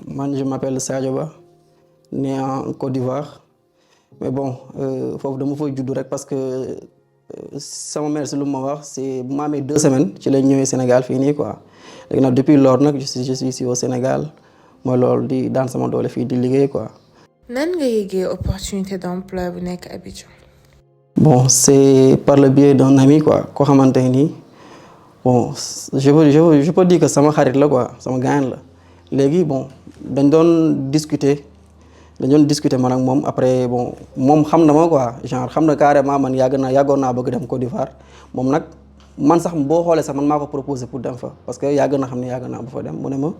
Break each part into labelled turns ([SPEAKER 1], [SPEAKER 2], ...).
[SPEAKER 1] man je m'appelle Sadio Ba, né en Côte d'Ivoire mais bon foofu dama fay juddu rek parce que sama mère si lu ma wax c'est bu ma amee 2 semaines ci lañ ñëwee Sénégal fii nii quoi léegi nag depuis lors nag je suis ici au Sénégal mooy loolu di daan sama doole fii di liggéey quoi.
[SPEAKER 2] nan nga yëgee opportunité d'emploi bu nekk Abidjan.
[SPEAKER 1] Bon c'est par le biais d'un ami quoi koo xamante ni bon je peux dire que sama xarit la quoi sama gaañ la léegi bon dañ doon discuter man ak moom après bon moom xam na ma quoi genre xam na carrément man yàggoon naa bëgg dem Côte d'Ivoire moom nag man sax boo xoolee sax man maa ko proposé pour dem fa parce que yàgg naa bu fa dem mu ne ma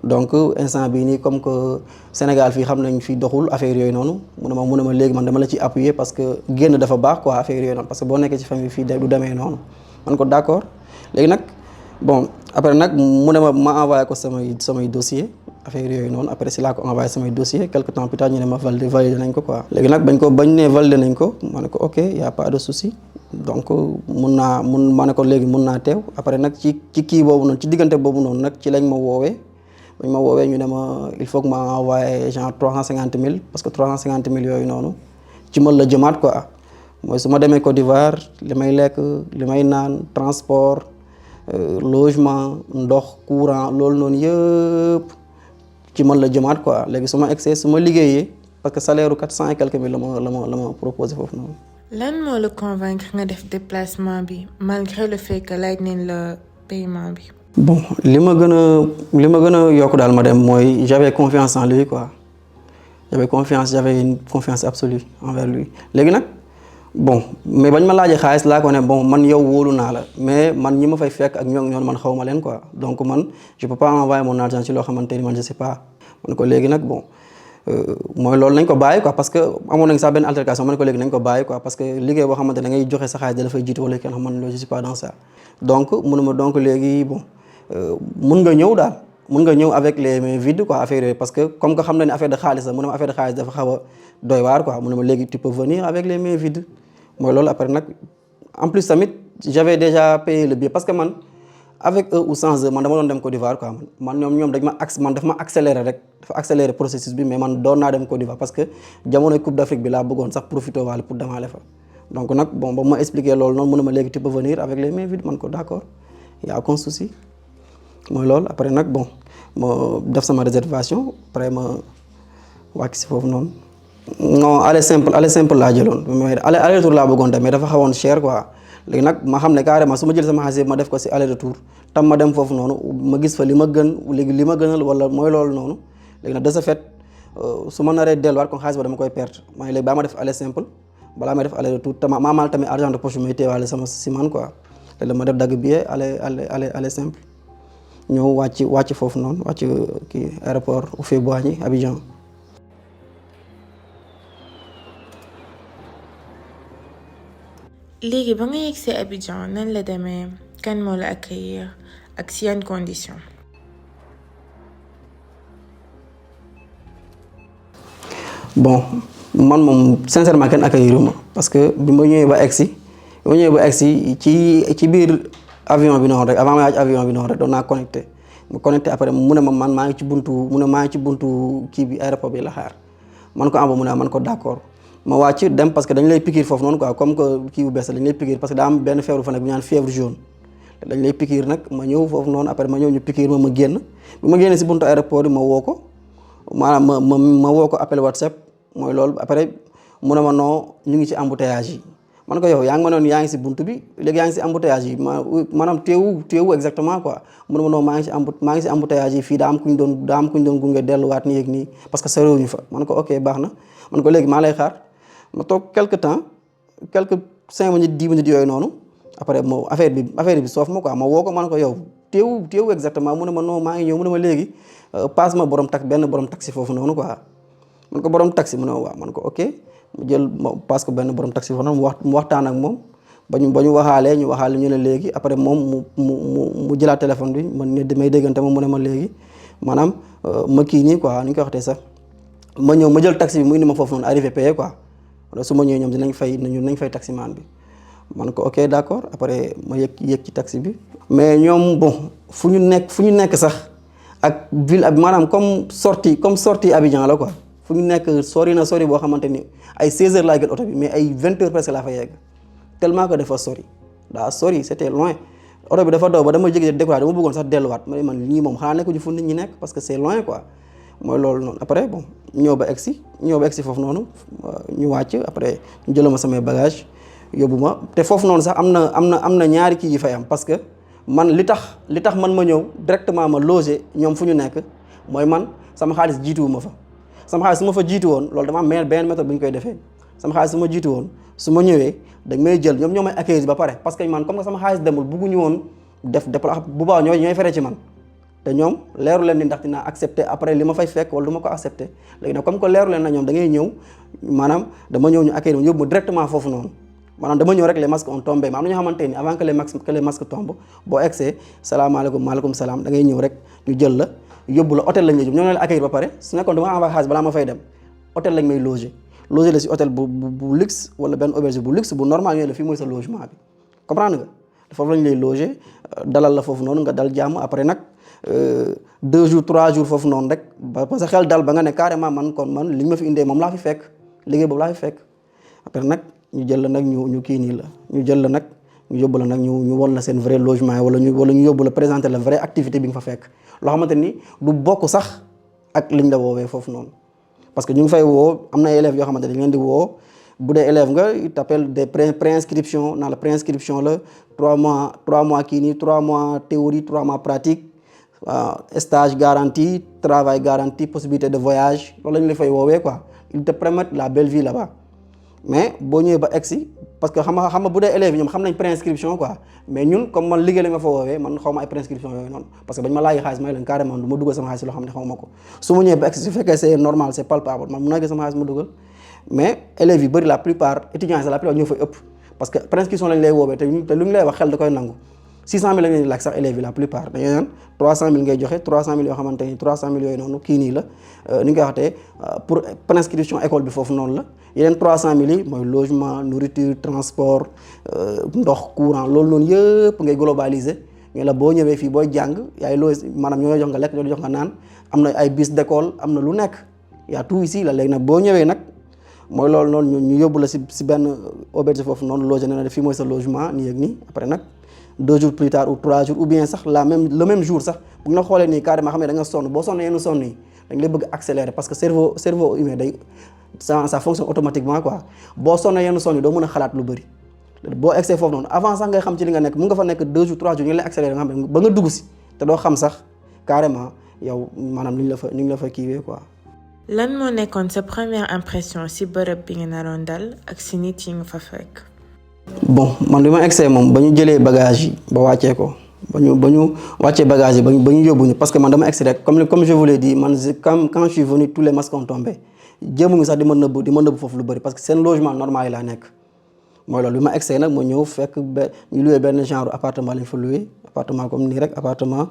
[SPEAKER 1] donc instant bii nii comme que Sénégal fii xam nañ fi doxul affaire yooyu noonu mu ne ma léegi man dama la ci appuyer parce que génn dafa baax quoi affaire yooyu noonu parce que boo nekkee ci famille fii du demee noonu man ko d'accord léegi nag bon après nag mu ne ma envoyé ko samay dossier affaire yooyu noonu après si laa ko envoyé samay dossier quelque temps plus tard ñu ne ma validé nañ ko quoi. léegi nag bañ ne validé nañ ko ma ne ko ok y a pas de souci donc ma ne ko léegi mun naa teew après nag ci kii boobu noonu ci diggante boobu noonu nag ci lañ ma woowee bañ ma woowee ñu ne ma il faut que ma envoyé genre 350 000 parce que 350 000 yooyu noonu ci man la jëmaat quoi mooy su ma demee Côte d'Ivoire li may lekk li may naan transport logement ndox courant loolu noonu yëpp ci man la jëmaat quoi léegi su ma excès su ma liggéeyee parce que salaire u 400 et quelques mille la ma proposé foofu noonu.
[SPEAKER 2] lan moo la convaincre nga def déplacement bi malgré le fait que laaj nañ la paiement bi.
[SPEAKER 1] bon li ma gën a yokk daal ma dem mooy j'avais confiance en lui quoi j'avais une confiance absolue envers lui léegi nag bon mais bañ ma laajee xaalis laa ko ne bon man yow wóolu naa la mais man ñi ma fay fekk ak ñoom man xaw ma leen quoi donc man je peux pas envoyer mon argent ci loo xamante ni man je sais pas man ko léegi nag bon mooy loolu nañ ko bàyyi quoi parce que amoon nañ sax benn altercation man ko léegi nañ ko bàyyi quoi parce que liggéey boo xamante ne da ngay joxe sa xaalis da la fay jiitu wala kenn xam man je suis pas dans ça donc munuma donc léegi bon mun nga ñëw daal mun nga ñëw avec les mains vides quoi affaire yooyu parce que comme que xam na ne affaire de xaalis la mu ne ma affaire de xaalis dafa xaw a doy waar quoi mu ne ma léegi tu peux venir avec les mains vides mooy loolu après nag en plus tamit j'avais déjà payé le billet parce que man avec eux ou sans eux man dama doon dem Côte d'Ivoire quoi man ñoom daf ma accéléré rek dafa accéléré processus bi mais man doon naa dem Côte d'Ivoire parce que jamonoy Coupe d'Afrique bi laa bëggoon sax profité waale pour demaale fa donc nag bon ba ma expliqué loolu noonu mu ne ma léegi tu peux venir avec les mains vides man ko d'accord y a aucun souci mooy loolu après nag bon ma def sama réservation après ma wàcc si foofu noonu non aller simple laa jëloon mais aller retour laa bëggoon dem mais dafa xawoon cher quoi léegi nag ma xam ne carrément su ma jël sama xaalis ma def ko si aller retour tam ma dem foofu noonu ma gis fa li ma gënal wala mooy loolu noonu léegi nag de ce fait su ma naree delluwaat kon xaalis ba dama koy perte ma ne léegi baa ma def aller simple balaa may def aller retour te ma maal tamit argent de poche may teewaale sama si man quoi léegi ma def dagg billet aller simple ñëw wàcc foofu noonu wàcc kii aéroport Houphouët-Boigny Abidjan.
[SPEAKER 2] léegi ba nga yegg si Abidjan nan la demee kan moo la accueillir ak si yan conditions.
[SPEAKER 1] bon man moom sincèrement kenn accueillir ma parce que bi ma ñëwee ba egsi ci biir avion bi noonu rek avant ma yaaj avion bi noonu rek doon naa connecté après mu ne ma man maa ngi ci buntu kii bi aéroport bi la xaar man ko mu ne man ko d'accord ma wàcc dem parce que dañ lay piqûre foofu noonu quoi comme que kii bu bees dañ lay piqûre parce que daa am benn feebar fa nekk bu ñu naan fièvre jaune dañ lay piqûre nag ma ñëw foofu noonu après ma ñëw ñu piqûre ma génn bi ma génnee si buntu aéroport bi ma woo ko maanaam ma woo ko appel WhatsApp mooy loolu après mu ne ma non ñu ngi ci embouteillage yi man ko yow yaa ngi ma noon yaa ngi si buntu bi léegi yaa ngi si embouteillage yi maanaam teewu exactement quoi mu ne ma non maa ngi si embouteillage yi fii daa am kuñ doon gunge delluwaat nii ak nii parce que soriwuñu fa man ko ok baax na man ko léegi maa lay xaar ma toog quelques 5 minutes 10 minutes yooyu noonu après affaire bi soof ma quoi ma woo ko man ko yow teewu exactement mu ne ma non maa ngi ñëw mu ne ma léegi passe ma benn borom taxi foofu noonu quoi man ko borom taxi mu ne ma waaw man ko ok mu jël passe ko benn borom taxi foofu noonu mu waxtaan ak moom ba ñu waxaalee ñu ne léegi après moom mu jëlaat téléphone bi man ne damay déggante moom mu ne ma léegi maanaam ma kii nii quoi ni ñu koy waxtee sax ma ñëw ma jël taxi bi mu indi ma foofu noonu arrivé payé quoi su ma ñëwee ñoom dinañ fay taximan bi man ko ok d'accord après ma yëg ci taxi bi mais ñoom bon fu ñu nekk sax ak ville ab maanaam comme sortie Abidjan la quoi fu ñu nekk sori na sori boo xamante ni ay 16 heures laa jël oto bi mais ay 20 heures presque laa fa yegg tellement que dafa sori daa sori c'était loin oto bi dafa daw ba dama jékki découragé dama bëggoon sax delluwaat ma ne man ñii moom xanaa nekkuñu fu nit ñi nekk parce que c'est loin quoi mooy loolu noonu après bon ñëw ba egsi foofu noonu ñu wàcc après ñu jëlal ma samay bagage yóbbu ma te foofu noonu sax am na ñaari kii yi fay am parce que man li tax man ma ñëw directement ma loger ñoom fu ñu nekk mooy man sama xaalis jiituwu ma fa sama xaalis su ma fa jiitu woon loolu dama am benn méthode bu ñu koy defee sama xaalis su ma jiitu woon su ma ñëwee dañ may jël ñoom ñoo may accueillir ba pare parce que man comme que sama xaalis demul bugguñu woon def déplacement bu baax ñooy fere ci man te ñoom leeru leen ni ndax dinaa accepter après li ma fay fekk wala du ma ko accepter léegi nag comme que leeru leen na ñoom da ngay ñëw maanaam dama ñëw ñu accueillir yóbbu ma directement foofu noonu maanaam dama ñëw rek les masques ont tombé mais am na ñoo xamante ni avant que les masques tombent boo egsee salaamaaleykum maaleykum salaam da ngay ñëw rek ñu jël la yóbbu la hôtel lañ lay yóbbu ñoo la accueillir ba pare su nekkoon dama envoyé xaalis balaa ma fay dem hôtel lañ may loger la si hôtel bu luxe wala benn auberge bu luxe bu normal ñooy la fii mooy sa logement bi comprendre nga foofu lañ lay loger dalal la foofu noonu nga dal jàmm après nag 2 jours 3 jours foofu noonu rek ba sa xel dal ba nga ne carrément man li ñu ma fi indee moom laa fi fekk liggéey boobu laa fi fekk après nag ñu jël la nag ñu kii nii la ñu jël la nag ñu yóbbu la nag ñu won la seen vrai logement wala ñu yóbbu la présenter la vraie activité bi nga fa fekk loo xamante ni du bokk sax ak liñ la woowee foofu noonu parce que ñu ngi fay woo am na élèves yoo xamante dañ leen di woo bu dee élève nga il t'appelle des préinscription naa la préinscription la 3 mois kii nii 3 mois théorie 3 mois pratique stage garanti travail garanti possibilité de voyage loolu lañu la fay woowee quoi ils te permettent la belle vie là-bas mais boo ñëwee ba egsi parce que xam nga bu dee élèves yi ñoom xam nañ préinscription quoi mais ñun comme man liggéey la nga fa woowee man xaw ma ay préinscription yooyu noonu parce que bañ ma laajee xaalis may leen carrément du ma dugal sama xaalis loo xam ne xaw ma ko su ma ñëwee ba egsi su fekkee c'est normal c'est palpable man mun naa gis sama xaalis ma dugal mais élèves yi bëri la plupart étudiants yi la plupart ñoo fay ëpp parce que préinscription lañ lay woowee te lu ñu lay wax xel da koy nangu 600 000 la ñuy laaj sax élèves yi la plupart dañuy naan 300 000 ngay joxe 300 000 yoo xamante ni 300 000 yooyu noonu kii nii la ni nga koy waxatee pour préinscription école bi foofu noonu la yeneen 300 000 yi mooy logement nourriture transport ndox courant loolu noonu yëpp ngay globaliser mais la boo ñëwee fii booy jàng yaay loo maanaam ñoo jox nga lekk ñoo jox nga naan am na ay bus d'école am na lu nekk y'a tout ici la léegi nag boo ñëwee nag mooy loolu noonu ñu yóbbu la si benn auberge foofu noonu logé na fii mooy sa logement nii ak nii après nag 2 jours plus tard ou 3 jours ou bien sax le même jour sax bu ñu la xoolee nii carrément xam ne da nga sonn boo sonnee yenn sonn yi dañ lay bëgg accélérer parce que cerveau humain day ça fonctionne automatiquement quoi boo sonnee yenn sonn yi doo mën a xalaat lu bëri boo egsee foofu noonu avant sax ngay xam ci li nga nekk mun nga fa nekk 2 jours 3 jours ñu lay accélérer nga xam ne ba nga dugg si te doo xam sax carrément yow maanaam ni ñu la fa kiiwee quoi.
[SPEAKER 2] lan moo nekkoon sa première impression ci bërëb bi nga naroon dal ak ci nit yi nga fa fekk.
[SPEAKER 1] bon man bi ma egsee moom ba ñu jëlee bagage yi ba wàccee ko ba ñu wàccee bagage yi ba ñu yóbbu ñu parce que man dama egsi rek comme je vous l'ai dit man quand je suis venu tous les masques ont tombé jéemuñu sax di ma nëbb foofu lu bëri parce que seen logement normal yi laa nekk mooy loolu bi ma egsee nag ma ñëw fekk ñu loué benn genre appartement lañ fa loué appartement comme nii rek appartement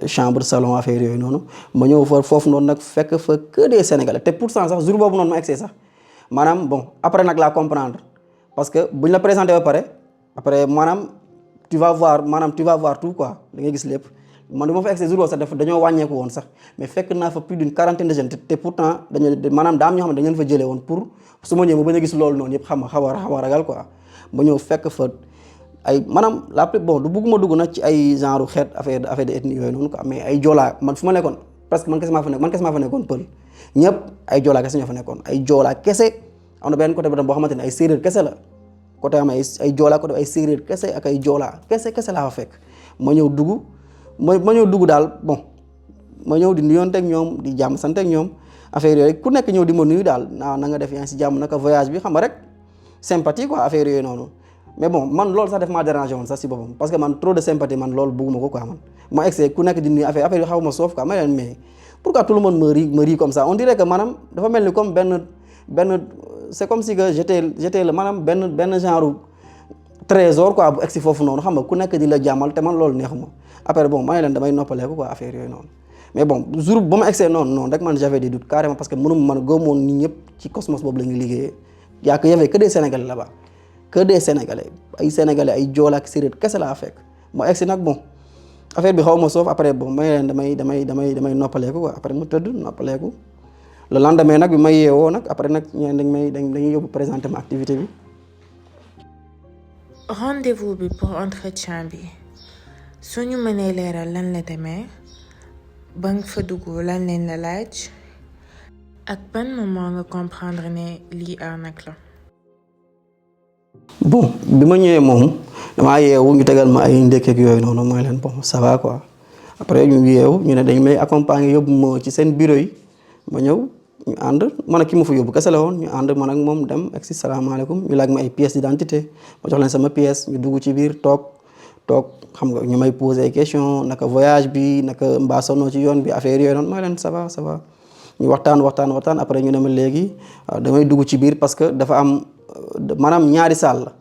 [SPEAKER 1] chambre salon affaire yooyu noonu ma ñëw foofu noonu nag fekk fa que des Sénégalais te pourtant sax jour boobu noonu ma egsee sax maanaam bon après nag laa comprendre parce que bu ñu la présenté ba pare après maanaam tu vas voir tout quoi da ngay gis lépp man bi ma fa egsee jour boobu sax dañoo wàññeeku woon sax mais fekk naa fa plus d'une quarantaine de jeunes te pourtant maanaam daa am ñoo xam ne dañu leen fa jëlee woon pour su ma ñëwee ma bañ a gis loolu noonu yëpp xam nga xaw a ragal quoi ba ñëw fekk fa ay maanaam la plus bon du bëgguma dugg nag ci ay genre xeet affaire de ethnie yooyu noonu quoi mais ay joolaa man fu ma nekkoon presque man kese maa fa nekkoon pël ñëpp ay joolaa kese ñoo fa nekkoon ay joolaa kese am na benn côté ba tam boo xamante ne ay séeréer kese la côté am ay joolaa côté ay séeréer kese ak ay joolaa kese laa fa fekk ma ñëw dugg daal bon ma ñëw di nuyoonte ak ñoom di jàmm sant ak ñoom affaire yooyu ku nekk ñëw di ma nuyu daal na nga def yaa ngi si jàmm naka voyage bi xam nga rek sympathie quoi affaire yooyu noonu mais bon man loolu sax def maa dérangé woon sax si boppam parce que man trop de sympathie man loolu bugguma ko quoi man ma egsee ku nekk di nuyu affaire yi xaw ma soof quoi ma leen mais pourquoi tout le monde me rit comme ça on dirait que maanaam dafa mel ni comme benn c'est comme si que j'étais le maanaam benn genre trésor quoi bu egsi foofu noonu xam nga ku nekk di la jàmmal te man loolu neexuma après bon ma ne leen damay noppaleeku quoi affaire yooyu noonu mais bon jour ba ma egsee noonu rek man j'avais des doutes carrément parce que mënuma man góomoon nit ñëpp ci cosmos boobu la ñuy liggéeyee y avait que des Sénégalais là-bas que des Sénégalais ay Sénégalais ay Joola ak Séeréer kese laa fekk ma egsi nag bon affaire bi xaw ma soof après bon may leen damay noppaleeku quoi après mu tëdd noppaleeku le lendemain nag bi may yeewoo nag après nag ñeneen dañuy yóbbu présenter ma activité bi.
[SPEAKER 2] rendez-vous bi pour entretien bi soo ñu mënee leeral lan la demee ba nga fa dugg lan leen la laaj ak ban moment nga comprendre ne lii arnaque la.
[SPEAKER 1] bon bi ma ñëwee moom damaa yeewu ñu tegal ma ay ndekkeek yooyu noonu mooy leen bon ça va quoi après ñu yeewu ñu ne dañ may accompagner yóbbu ma ci seen bureau yi ma ñëw ñu ànd man ak ki ma fa yóbbu kese la woon ñu ànd man ak moom dem ak si salaamaaleykum ñu laaj ma ay pièces d'identité ma jox leen sama pièce ñu dugg ci biir toog xam nga ñu may poser ay questions naka voyage bi naka mbaa sonoo ci yoon bi affaire yooyu noonu mooy leen ça va ñu waxtaan après ñu ne ma léegi damay dugg ci biir parce que dafa am maanaam ñaari salle la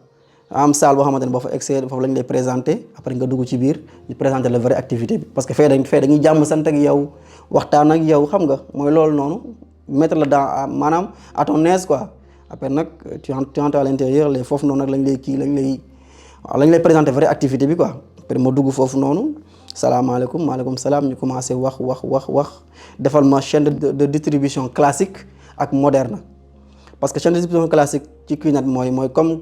[SPEAKER 1] am salle boo xamante ne boo fa excès foofu lañ lay présenter après nga dugg ci biir ñu présenter la vraie activité bi parce que fee dañuy jàmm sant ak yow waxtaan ak yow xam nga mooy loolu noonu mettre la dans maanaam à ton aise quoi après nag tu entres à l'intérieur les foofu noonu nag lañ lay présenter vraie activité bi quoi après ma dugg foofu noonu salaamaaleykum maaleykum salaam ñu commencé wax defal ma chaîne de distribution classique ak moderne parce que chaîne de distribution classique ci QNET mooy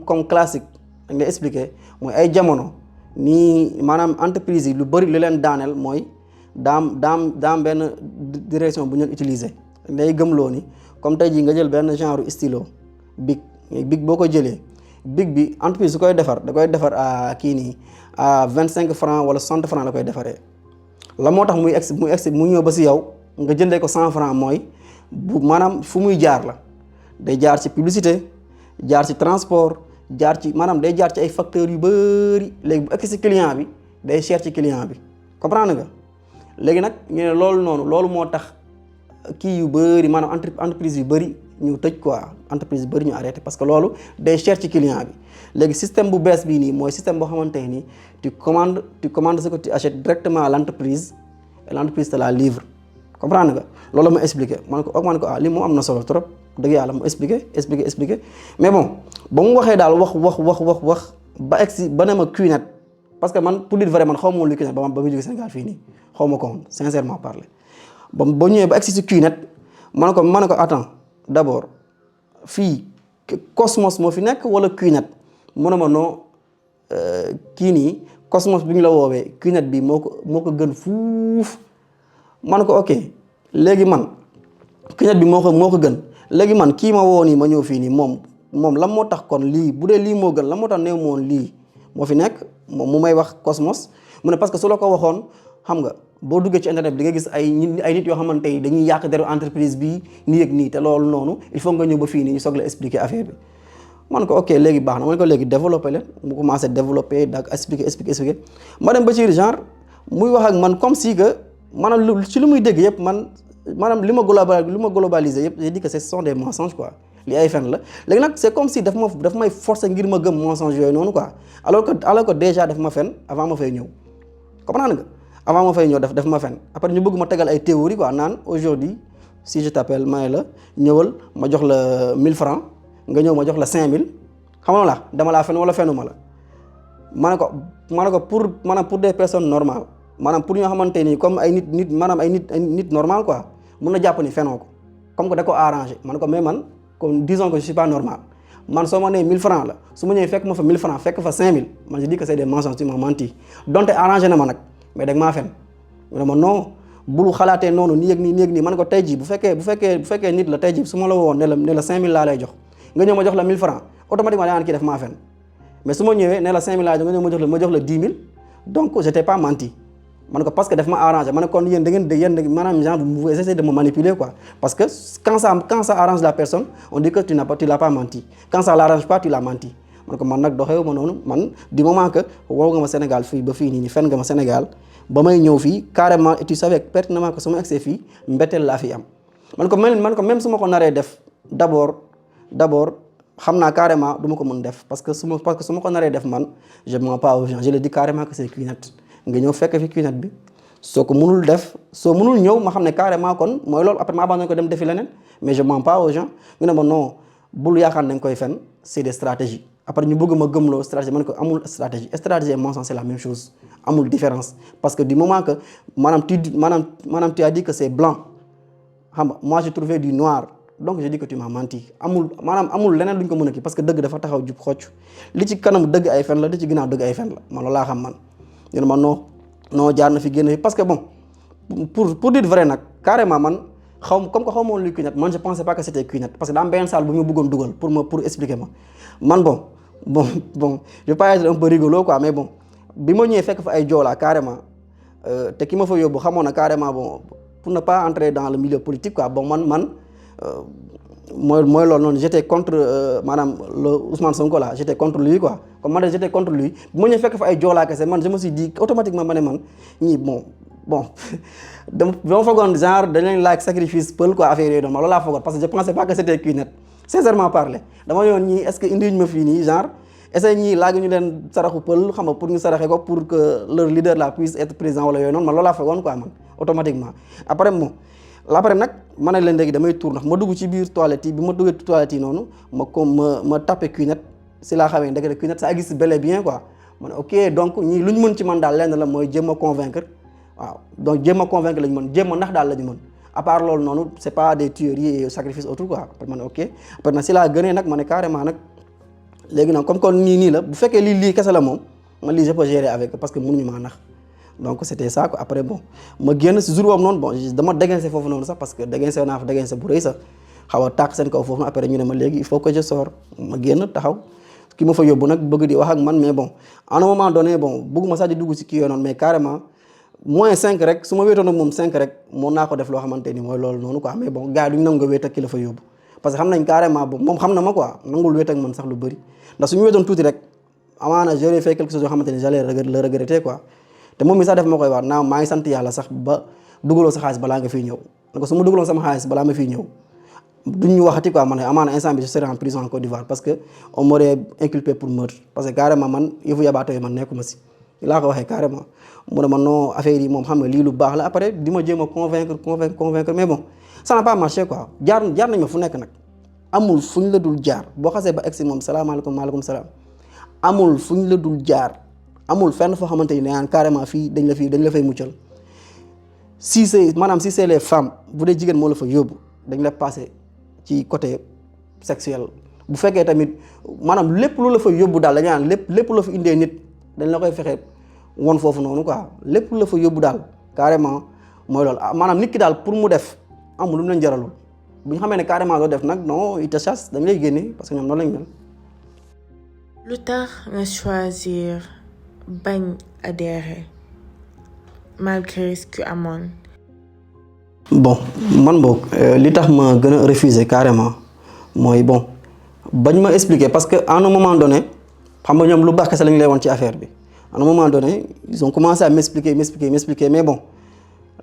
[SPEAKER 1] comme classique dañ lay expliquer mooy ay jamono nii maanaam entreprise yi lu bëri lu leen daaneel mooy daam benn direction bu ñu utiliser day gëmloo ni comme tey jii nga jël benn genre stylo bic boo ko jëlee bic bi entreprise su koy defar da koy defar à kii nii à 25 francs wala 60 francs la koy defaree la moo tax mu ñëw ba si yow nga jëndee ko 100 francs mooy bu maanaam fu muy jaar la day jaar ci publicité jaar ci transport jaar ci maanaam day jaar ci ay facteurs yu bëri léegi bu egg si client bi day cher ci client bi comprendre nga léegi nag ñu ne loolu moo tax kii yu bëri maanaam entreprise yu bëri ñu tëj quoi entreprise yu bëri ñu arrêté parce que loolu day cher ci client bi léegi système bu bees bii nii mooy système boo xamante ni tu commandes ce que tu achètes directement à l'entreprise et l'entreprise te la livre comprendre nga loolu ma expliqué man ko lii moom am na solo trop dëgg yàlla mu expliqué mais bon ba mu waxee daal wax ba egsi ba ne ma QNET parce que man pour dire vrai man xaw ma woon lu QNET ba muy jóge Sénégal fii nii xaw ma ko woon sincèrement parler ba ñëwee ba egsi si QNET ma ne ko attends d'abord fii Cosmos moo fi nekk wala QNET mu ne ma non kii nii Cosmos bi ñu la woowee QNET bi moo ko gën fuuf ma ne ko ok léegi man QNET bi moo ko gën léegi man kii ma woo nii ma ñëw fii nii moom lan moo tax kon lii bu dee lii moo gën lan moo tax néew moon lii moo fi nekk moom mu may wax Cosmos mu ne parce que su la ko waxoon xam nga boo duggee ci internet bi di nga gis ay nit yoo xamante ni dañuy yàq deru entreprise bi nii ak nii te loolu noonu il faut nga ñëw ba fii nii ñu soog la expliquer affaire bi man ko ok léegi baax na man ko léegi développer leen mu commencé développer dak expliquer ma dem ba ci genre muy wax ak man comme si que maanaam ci lu muy dégg yëpp maanaam li ma globalisé yëpp j'ai dit que ce sont des mensonges quoi li ay fen la léegi nag c'est comme si daf may forcer ngir ma gëm mensonge yooyu noonu quoi alors que déjà daf ma fen avant ma fay ñëw comprendre nga avant ma fay ñëw daf ma fen après ñu bëgg ma tegal ay théorie quoi naan aujourd'hui si je t'appelle ma ne la ñëwal ma jox la 1000 francs nga ñëw ma jox la 5000 xam nga la dama laa fen wala fenuma la ma ne ko pour des personnes normales maanaam pour ñoo xamante ni comme ay nit normal quoi mun na jàpp ni fenoo ko comme que da ko arrangé ma ne ko mais man comme disons que je suis pas normal man soo ma nee 1000 francs la su ma ñëwee fekk ma fa 1000 francs fekk fa 5000 man je dis que c'est des mensonges, tu m'as menti donte arrangé na ma nag mais dag maa fen mu ne ma non bul xalaatee noonu nii ak nii man ko tey jii bu fekkee nit la tey jii su ma la woon ne la 5000 laa lay jox nga ñëw ma jox la 1000 francs automatiquement daa naan kii def maa fen mais su ma ñëwee ne la 5000 laa jox nga ñëw ma jox la 10 000 donc je t'ai pas menti man ko parce que daf ma arrangé man kon yéen da ngeen maanaam genre vous essayez de me manipuler quoi parce que quand ça arrange la personne on dit que tu l'as pas menti quand ça l'arrange pas tu l'as menti man ko man nag doxewu ma noonu man du moment que wow nga ma Sénégal fii ba fii nii fen nga ma Sénégal ba may ñëw fii carrément et tu savais pertinemment que su ma agsee fii mbetteel laa fi am man ko même su ma ko naree def d'abord xam naa carrément du ma ko mën def parce que su ma ko naree def man je mens pas aux gens je le dis carrément que c'est QNET nga ñëw fekk fi QNET bi soo mënul ñëw ma xam ne carrément kon mooy loolu après ma abandonné ko dem defi leneen mais je mens pas aux gens ñu ne ma non bul yaakaar nañ koy fen c'est des stratégies après ñu bëgg ma gëmloo stratégie man ko amul stratégie et mensonge c'est la même chose amul différence parce que du moment que maanaam tu as dit que c'est blanc xam nga moi j'ai trouvé du noir donc je dis que tu m'as menti amul leneen luñ ko mën a kii parce que dëgg dafa taxaw jub xocc li ci kanam dëgg ay fen la li ci ginnaaw dëgg ay fen la man loolu laa xam man ñu ne ma non jaar na fi génn parce que bon pour dire vrai nag carrément man xaw ma woon luy Qnet man je pensais pas que c'était Qnet parce que daa am benn salle bu ñu bëggoon dugal pour expliquer ma man bon je vais pas être un peu rigolo quoi mais bon bi ma ñëwee fekk fa ay joolaa carrément te ki ma fa yóbbu xamoon na carrément bon pour ne pas entrer dans le milieu politique quoi bon man mooy loolu noonu j'étais contre maanaam le Ousmane Sonko là j'étais contre lui quoi comme man j'étais contre lui bi ma ñëwee fekk fa ay joolaa kese man je me suis dit automatiquement ma ne man ñii bon dama foogoon genre dañ leen laaj sacrifice pël quoi affaire yooyu noonu ma loolu laa foogoon parce que je pensais pas que c'était Qnet sincèrement parler dama yoon ñii est-ce que indi ñu ma fii nii genre essayer ñii laaj ñu leen saraxu pël xam nga pour ñu saraxe ko pour que leur leader là puisse être président wala yooyu noonu man loolu laa foogoon quoi man automatiquement après nag ma ne leen léegi damay tour ndax ma dugg ci biir toilette yi bi ma duggee toilette yi noonu ma tapé Qnet si laa xamee ndekete Qnet ça existe bel et bien quoi ma ne ok donc ñii lu ñu mën ci man daal lenn la mooy jéem a convaincre waaw donc jéem a convaincre lañu mën jéem a ndax daal la ñu mën à part loolu noonu c'est pas des tueries et sacrifices autres quoi après ma ne ok après nag si laa gënee nag ma ne carrément nag léegi nag comme que nii la bu fekkee lii kese la moom man lii je peux gérer avec parce que mënuñu maa nax donc c'était ça quoi après bon ma génn si jour boobu noonu bon dama dégancé foofu noonu sax parce que dégancé naa fa dégancé bu rëy sax xaw a tàq seen kaw foofu après ñu ne ma léegi il faut que je sors ma génn taxaw ki ma fa yóbbu nag bëgg di wax ak man mais bon à un moment donné bon bëgguma sax di dugg si kii yooyu noonu mais carrément moins 5 rek su ma wéetoon ak moom 5 rek moo naa ko def loo xamante ni mooy loolu noonu quoi mais bon gars yi duñ nangu nga wéet ak ki la fa yóbbu parce que xam nañ carrément bon moom xam na ma quoi nangul wéet ak man sax lu bëri ndax suñu wéetoon tuuti rek amaana j'aurais fait quelque chose yoo xamante ni j'allais le regretter quoi te moom mi sax def ma koy wax naa maa ngi sant yàlla sax ba dugaloo sa xaalis balaa nga fiy ñëw donc su ma dugaloon sama xaalis balaa ma fiy ñëw duñ ñu waxati quoi man amaana instant bi je serai en prison en Côte d'Ivoire parce que on m'aurait inculpé pour meurtre parce que carrément man yëfu yabaate yi man nekkuma si laa ko waxee carrément mu ne ma non affaire yi moom xam nga lii lu baax la après di ma jéem a convaincre mais bon ça n'a pas marché quoi jaar nañ ma fu nekk nag amul fuñ la dul jaar boo xasee ba egsi moom salaamaaleykum maaleykum salaam amul fuñ la dul jaar amul fenn foo xamante ni naan carrément fii dañ la fay muccal si c'est les femmes bu dee jigéen moo la fa yóbbu dañ la passé ci côté sexuel bu fekkee tamit maanaam lépp lu la fa yóbbu daal dañu naan lépp la fa indee nit dañ la koy fexe won foofu noonu quoi lépp la fa yóbbu daal carrément mooy loolu maanaam nit ki daal pour mu def amul lu mu leen jaralul bu ñu xamee ne carrément doo def nag non il te chasse dañ lay génne parce que ñoom noonu lañ mel.
[SPEAKER 2] lu tax nga choisir bañ adhérer malgré ce que amoon.
[SPEAKER 1] bon man boog li tax ma gën a refuser carrément mooy bon bañ ma expliquer parce que à un moment donné xam nga ñoom lu baax kese lañ lay woon ci affaire bi à un moment donné ils ont commencé à m'expliquer mais bon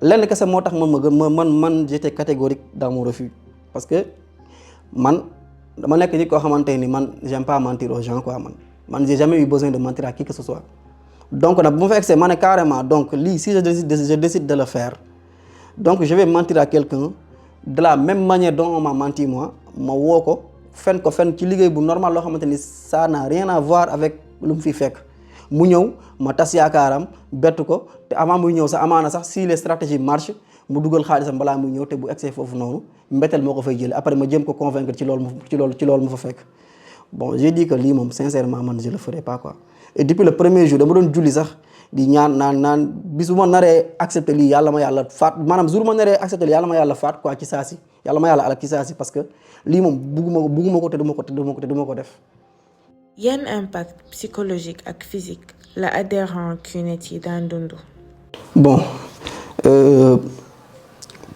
[SPEAKER 1] lenn kese moo tax man j'étais catégorique dans mon refus parce que man dama nekk nit koo xamante ni man j'aime pas mentir aux gens quoi man j'ai jamais eu besoin de mentir à qui que ce soit donc nag bu ma fa egsee ma ne carrément donc lii si je décide de le faire donc je vais mentir à quelqu'un de la même manière dont on m'a menti moi ma woo ko fen ci liggéey bu normal loo xamante ni ça n'a rien à voir avec lu mu fi fekk mu ñëw ma tas yaakaaram bett ko te avant muy ñëw sax amaana sax si les stratégies marchent mu dugal xaalisam balaa muy ñëw te bu egsee foofu noonu mbetteel moo ko fay jëlee après ma jéem ko convaincre ci loolu mu fa fekk bon j'ai dit que lii moom sincèrement man je le ferai pas quoi et depuis le premier jour dama doon julli sax di ñaan naan bis bu ma naree accepter lii yàlla ma yàlla faat maanaam jour ma naree accepter lii yàlla ma yàlla faat quoi ci saa si yàlla ma yàlla alak ci saa si parce que lii moom bugguma ko te duma ko def.
[SPEAKER 2] yan impact psychologique ak physique la adhérent Qnet yi daan dund.
[SPEAKER 1] bon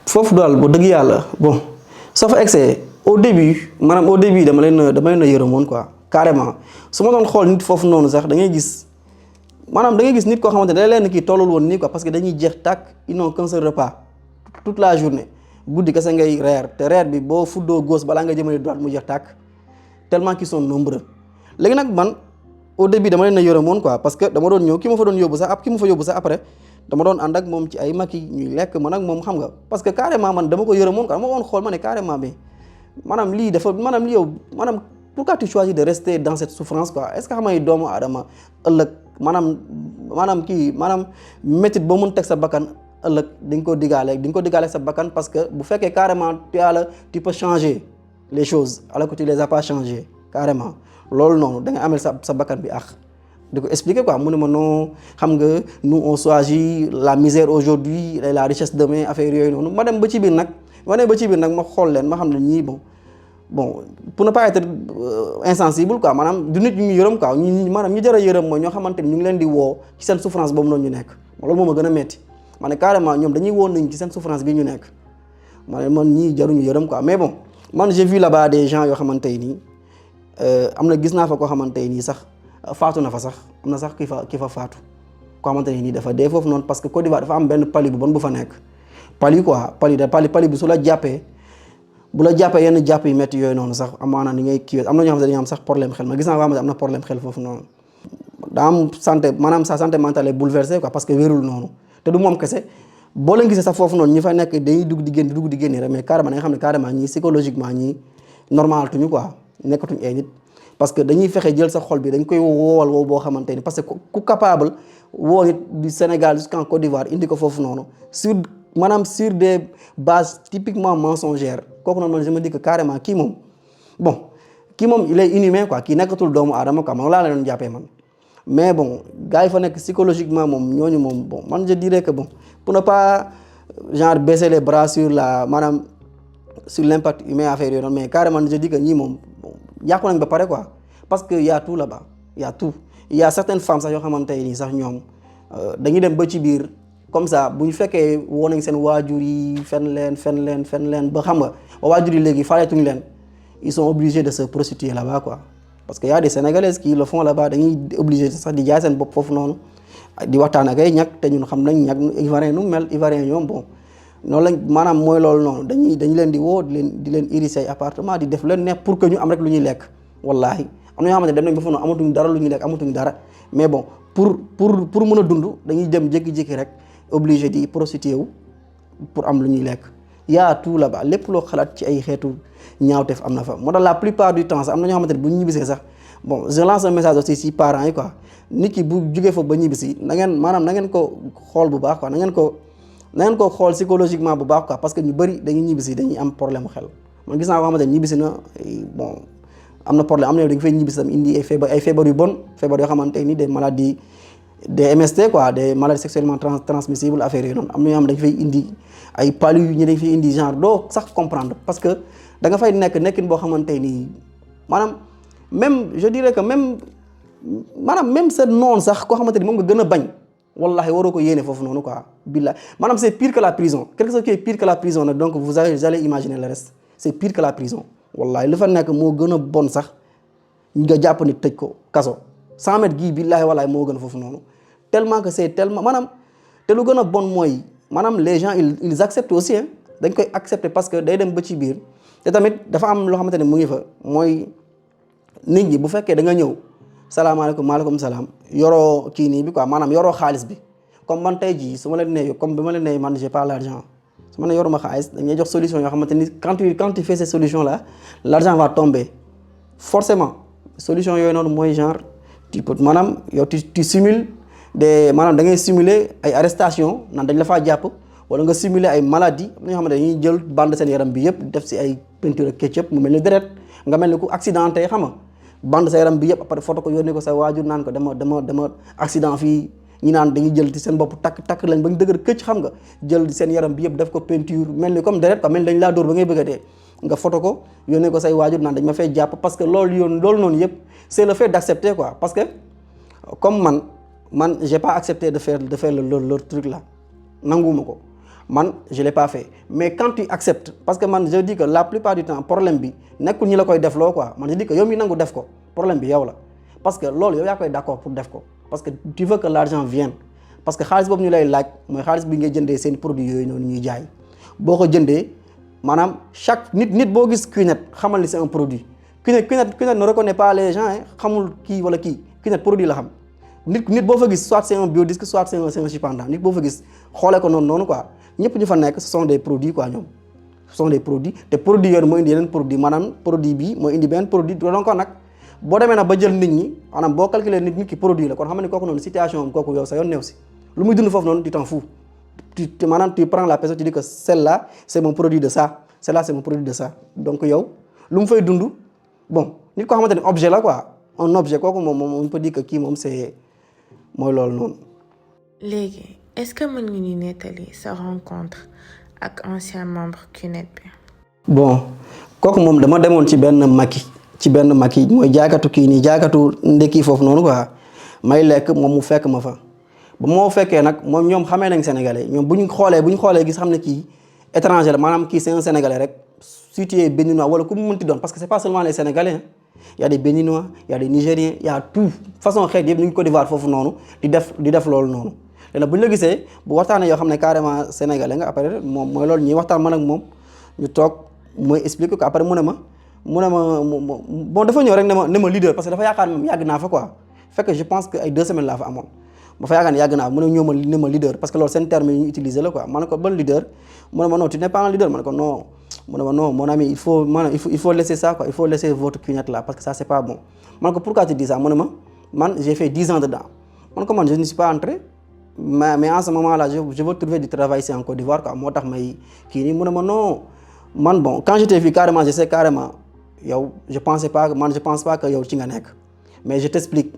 [SPEAKER 1] foofu daal bu dëgg yàlla bon soo fa egsee au début dama leen a yërëmoon quoi carrément su ma doon xool nit foofu noonu sax da ngay gis nit koo xamante ne da leen kii tollul woon nii quoi parce que dañuy jeex tàkk ils n'ont qu'un seul repas toute la journée guddi kese ngay reer te reer bi boo fuddoo gauche balaa nga jëmale droite mu jeex tàkk tellement qu'ils sont nombreux léegi nag man au début dama leen a yërëmoon quoi parce que dama doon ñëw ki ma fa yóbbu sax après dama doon ànd ak moom ci ay makki ñuy lekk man ak moom xam nga parce que carrément man dama ko yërëmoon quoi dama woon xool ma ne carrément bi maanaam lii dafa maanaam lii yow maanaam pourquoi tu choisis de rester dans cette souffrance quoi est-ce que xam nga doomu aadama ëllëg maanaam métit ba mun teg sa bakkan ëllëg di nga ko digaale sa bakkan parce que bu fekkee carrément tu peux changer les choses alors que tu les as pas changé carrément loolu noonu da nga amel sa bakkan bi di ko expliquer quoi mu ne ma non xam nga nous on choisit la misère aujourd'hui et la richesse demain affaire yooyu noonu ma dem ba ci biir nag ma xool leen ma xam ne ñii bon pour ne pas être insensible quoi maanaam du nit ñu yërëm quoi maanaam ñu jar a yërëm mooy ñoo xamante ni ñu ngi leen di woo ci seen souffrance boobu noonu ñu nekk loolu moo ma gën a metti ma ne carrément ñoom dañuy woon nañ ci seen souffrance bi ñu nekk ma ne man ñii jaruñu yërëm quoi mais bon man j'ai vu là-bas des gens yoo xamante nii am na gis naa fa koo xamante nii sax faatu na fa sax am na sax ki fa faatu koo xamante nii dafa dee foofu noonu parce que Côte d'Ivoire dafa am benn pali bu bon bu fa nekk pali bi su la jàppee bu la jàppee yenn jàpp yi métti yooyu noonu sax amaana ni ngay kiiwee am na ñoo xam ne dañuy am sax problème xel ma gis naa waa am na problème xel foofu noonu daa am santé maanaam sa santé mentale est bouleversée quoi parce que wérul noonu te du moom kese boo leen gisee sax foofu noonu ñi fa nekk dañuy dugg di génn rek mais carrément da nga xam ne carrément ñii psychologiquement ñii normal tuñu quoi nekkatuñ ay nit parce que dañuy fexe jël sa xol bi dañ koy woowal woow boo xamante ni parce que ku capable woo nit du Sénégal jusqu'en Côte d'Ivoire indi ko foofu noonu sur des bases typiquement mensongères kooku noonu man je me dis que carrément kii moom il est inhumain quoi kii nekkatul doomu aadama quoi man laa la doon jàppee man mais bon gars yi fa nekk psychologiquement moom ñooñu moom bon man je dirais que bon pour ne pas genre baisser les bras sur l'impact humain affaire yooyu noonu mais carrément je dis que ñii moom bon yàqu nañ ba pare quoi parce que y a tout là-bas y a tout il y a certaines femmes sax yoo xamante nii sax ñoom dañuy dem ba ci biir comme ça bu ñu fekkee woo nañ seen waajur yi fen leen ba xam nga ba waajur yi léegi faaletuñ leen ils sont obligés de se prostituer là-bas quoi parce que y a des Sénégalaises qui le font là-bas dañuy obligé sax di jaay seen bopp foofu noonu di waxtaan ak ay ñag te ñun xam nañ ñag ivoirien nu mel ivoirien ñoom bon noonu lañ maanaam mooy loolu noonu dañu leen di woo di leen iri ay appartement di def leen neex pour que ñu am rek lu ñuy lekk wallahi am na ñoo xamante ne dem nañ ba foofu noonu amatuñ dara lu ñuy lekk amatuñ dara mais bon pour mën a dund dañuy dem jékki-jékki rek obligé di prostituer wu pour am lu ñuy lekk yaa tout là-bas lépp loo xalaat ci ay xeetu ñaawteef am na fa moo tax la plupart du temps sax am na ñoo xamante ne bu ñu ñibbisee sax bon je lance un message aussi si parents yi quoi nit ki bu jugee foofu ba ñibbisi na ngeen ko xool bu baax quoi na ngeen ko xool psychologiquement bu baax quoi parce que ñu bëri dañuy ñibbisi dañuy am problème xel man gis naa ko xamante ne ñibbisi na bon am na problème am na yow dañu fay ñibbisi tam indi ay feebar yu bon feebar yoo xamante ni des maladies des MST quoi des maladies sexuellement transmissibles affaire yooyu noonu am na yoo xam dañu fay indi ay palu yu ñu dañ fay indi genre doo sax comprendre parce que da nga fay nekkin boo xamante nii maanaam même je dirais que même sa noon sax koo xamante ni moom nga gën a bañ wallahi waroo ko yéene foofu noonu quoi billahi maanaam c'est pire que la prison quelque chose qui est pire que la prison nag donc vous allez imaginer le reste c'est pire que la prison wallahi li fa nekk moo gën a bon sax nga jàpp ni tëj ko kaso 100 mètres gii billahi wallahi moo gën a foofu noonu tellement que c'est tellement maanaam te lu gën a bon mooy maanaam les gens ils acceptent aussi dañ koy accepter parce que day dem ba ci biir te tamit dafa am loo xamante ne mu ngi fa mooy nit ñi bu fekkee da nga ñëw salaamaaleykum maaleykum salaam yoroo kii nii bi quoi maanaam yoroo xaalis bi comme man tey jii su ma leen nee comme bi ma leen nee man j'ai pas l'argent su ma nee yoruma xaalis dañuy jox solution yoo xamante ni quand tu fais ces solutions là l'argent va tomber forcément solution yooyu noonu mooy genre tu peux maanaam yow tu simules maanaam da ngay simuler ay arrestation naan dañ la faa jàpp wala nga simuler ay maladies am na ñoo xamante dañuy jël bande seen yaram bi yëpp def si ay peinture ak ketchup mu mel ni deret nga mel ni ku accidenté xam nga bande sa yaram bi yëpp après photo ko yónnee ko sa waajur naan ko dama accident fii ñi naan dañuy jël ci seen bopp takk lañ ba ñu dëgër këcc xam nga jël seen yaram bi yëpp def ko peinture mel ni comme deret quoi mel ni dañ laa dóor ba ngay bëgg a dee nga photo ko yónnee ko say waajur naan dañ ma fay jàpp parce que loolu noonu yëpp c'est le fait d'accepter quoi parce que comme man j'ai pas accepté de faire leur truc là nanguwuma ko man je l'ai pas fait mais quand tu acceptes parce que man je dis que la plupart du temps problème bi nekkul ñi la koy def loo quoi man je dis que yow mi nangu def ko problème bi yow la parce que loolu yow yaa koy d'accord pour def ko parce que tu veux que l'argent vienne parce que xaalis boobu ñu lay laaj mooy xaalis bi ngay jëndee seen produits yooyu noonu ñuy jaay boo ko jëndee maanaam chaque nit boo gis Qnet xamal ni c'est un produit Qnet ne reconnaît pas les gens xamul kii wala kii Qnet produit la xam nit boo fa gis soit c'est un biodisque soit c'est un chipanda nit boo fa gis xoolee ko noonu quoi ñëpp ñu fa nekk ce sont des produits quoi ñoom ce sont des produits te produits yooyu moo indi yeneen produit maanaam produit bi moo indi beneen produit donc nag boo demee nag ba jël nit ñi maanaam boo calculer nit ki produit la kon xam ne kooku noonu situation am kooku yow sa yoon neew si lu muy dund foofu noonu tu t'en fous maanaam tu prends la personne tu dis que celle-là c'est mon produit de ça celle-là c'est mon produit de ça donc yow lu mu fay dund bon nit koo xamante ne objet la quoi un objet kooku moom on peut dire que kii moom c'est mooy loolu noonu.
[SPEAKER 2] léegi est-ce que mën nga ñu nettali sa rencontre ak ancien membre CUNED bi.
[SPEAKER 1] bon kooku moom dama demoon ci benn Macky mooy jaakatu kii nii jaakatu ndekki foofu noonu quoi may lekk moom mu fekk ma fa ba moo fekkee nag moom ñoom xamee nañ sénégalais ñoom bu ñu xoolee gis xam ne kii étranger la maanaam kii c'est un sénégalais rek si tu es béninois wala ku mu mënti doon parce que c'est pas seulement les sénégalais hein. Y a des béninois y a des nigériens y a tout façon xeet yëpp ñu ngi Côte d'Ivoire foofu noonu di def loolu noonu léegi bu ñu la gisee bu waxtaanee yoo xam ne carrément sénégalais nga après moom mooy loolu ñuy waxtaan man ak moom ñu toog mooy expliquer ko après mu ne ma bon dafa ñëw rek ne ma leader parce que dafa yaakaar même yàgg naa fa quoi fekk je pense que ay 2 semaines laa fa amoon ba fa yaakaar ne yàgg naa fa mu ne ñëw ne ma leader parce que loolu seen terme yi ñu utiliser la quoi ma ne ko ban leader mu ne ma non tu n'es pas un leader ma ne ko non mu ne ma non mon ami il faut laisser ça quoi il faut laisser votre cunette là parce que ça c'est pas bon ma ne ko pourquoi tu dis ça mu ne ma man j'ai fait 10 ans dedans ma ne ko man je ne suis pas entré mais en ce moment là je veux trouver du travail ici en Côte d'Ivoire quoi moo tax may kii nii mu ne ma non man bon quand j'étais vu carrément je sais carrément yow je pense pas que yow ci nga nekk mais je t'explique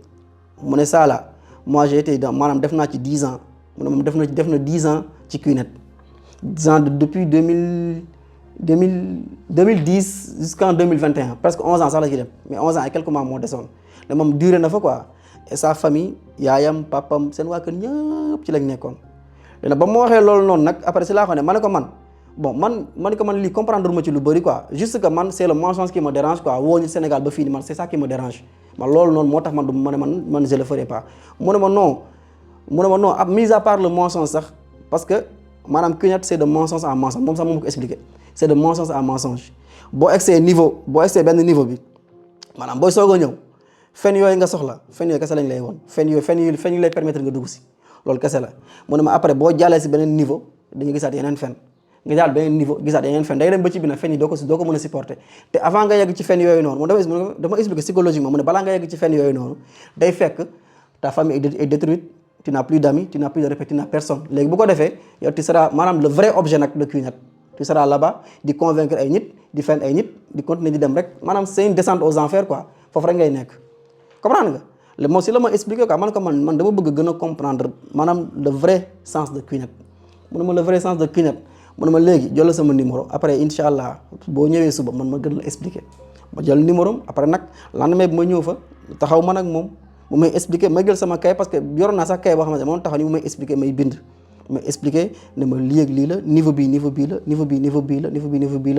[SPEAKER 1] mu ne ça là moi j'ai été dans maanaam def naa ci 10 ans mu ne moom def na 10 ans ci CUNED 10 ans depuis 2010 jusqu'en 2021 presque 11 ans sax la ci dem mais 11 ans et quelques mois moo desoon te moom duré na fa quoi et sa famille yaayam papam seen waa kër ñëpp ci lañ nekkoon léegi ba ma waxee loolu noonu nag après si laa xam ne ma ne ko man bon man lii comprendre ma ci lu bëri quoi juste que man c'est le mensonge qui me dérange quoi woo ñu Sénégal ba fii nii man c'est ça qui me dérange man loolu noonu moo tax man du ma ne man je le ferai pas mu ne ma non ab mise à part le mensonge sax parce que maanaam CUNED c'est de mensonge en mensonge moom sax moom ko expliqué c'est de mensonge en mensonge boo egsee benn niveau bi maanaam booy soog a ñëw fen yooyu nga soxla fen yooyu kese lañ lay woon fen yu lay permettre nga dugg si loolu kese la mu ne ma après boo jàllee si beneen niveau dañu gisaat yeneen fen nga jàll beneen niveau gisaat yeneen fen day dem ba ci bi nag fen yi doo ko mën a supporter te avant nga yegg ci fen yooyu noonu moom dama expliquer psychologiquement mu ne balaa nga yegg ci fen yooyu noonu day fekk ta famille est détruite tu n'as plus d'amis tu n'as plus de repères tu n'as personne léegi bu ko defee yow tu seras maanaam le vrai objet nag de CUNED tu seras là-bas di convaincre ay nit di fen ay nit di continuer di dem rek maanaam c'est une descente aux enfers quoi foofu rek ngay nekk comprendre nga moom si la ma expliqué quoi man dama bëgg gën a comprendre maanaam le vrai sens de CUNED mu ne ma le vrai sens de CUNED mu ne ma léegi jël sama numéro après incha allah boo ñëwee suba man ma gën la expliquer ma jël numéro après nag lendemain bi ma ñëw fa taxaw man ak moom mu may expliquer ma jël sama kay parce que yoroon naa sax kay boo xamante ne moom taxaw ni mu may expliquer may bind may expliquer ne ma lii ak lii la niveau bii la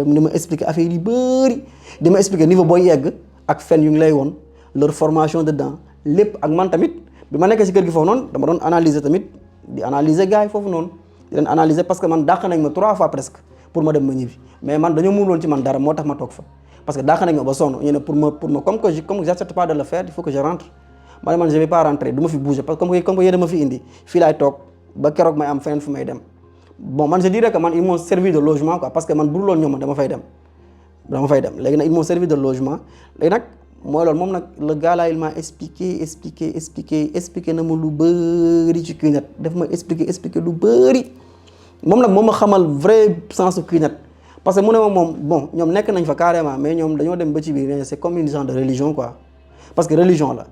[SPEAKER 1] ni ma expliquer affaire yi bëri di ma expliquer niveau booy yegg ak fen yu ngi lay woon leur formation dedans lépp ak man tamit bi ma nekkee si kër gi foofu noonu dama doon analyser tamit di analyser gars yi foofu noonu di leen analyser parce que man dàq nañ ma 3 fois presque pour ma dem ma ñibbi mais man dañoo mënuloon ci man dara moo tax ma toog fa parce que dàq nañ ma ba sonn ñu ne pour ma comme j'accepte pas de le faire il faut que je rentre ma ne man je vais pas rentrer du ma fi bouger parce que comme que yéen a ma fi indi fii laay toog ba keroog may am feneen fu may dem bon man je dirais que man ils m'ont servi de logement quoi parce que man bu dul loon ñoom man dama fay dem léegi nag ils m'ont servi de logement léegi nag mooy loolu moom nag le gars là il m'a expliqué na ma lu bëri ci CUNED daf ma expliqué lu bëri moom nag moom ma xamal vrai sens CUNED parce que mu ne ma moom bon ñoom nekk nañ fa carrément mais ñoom dañoo dem ba ci biir c'est comme une genre de religion quoi parce que religion la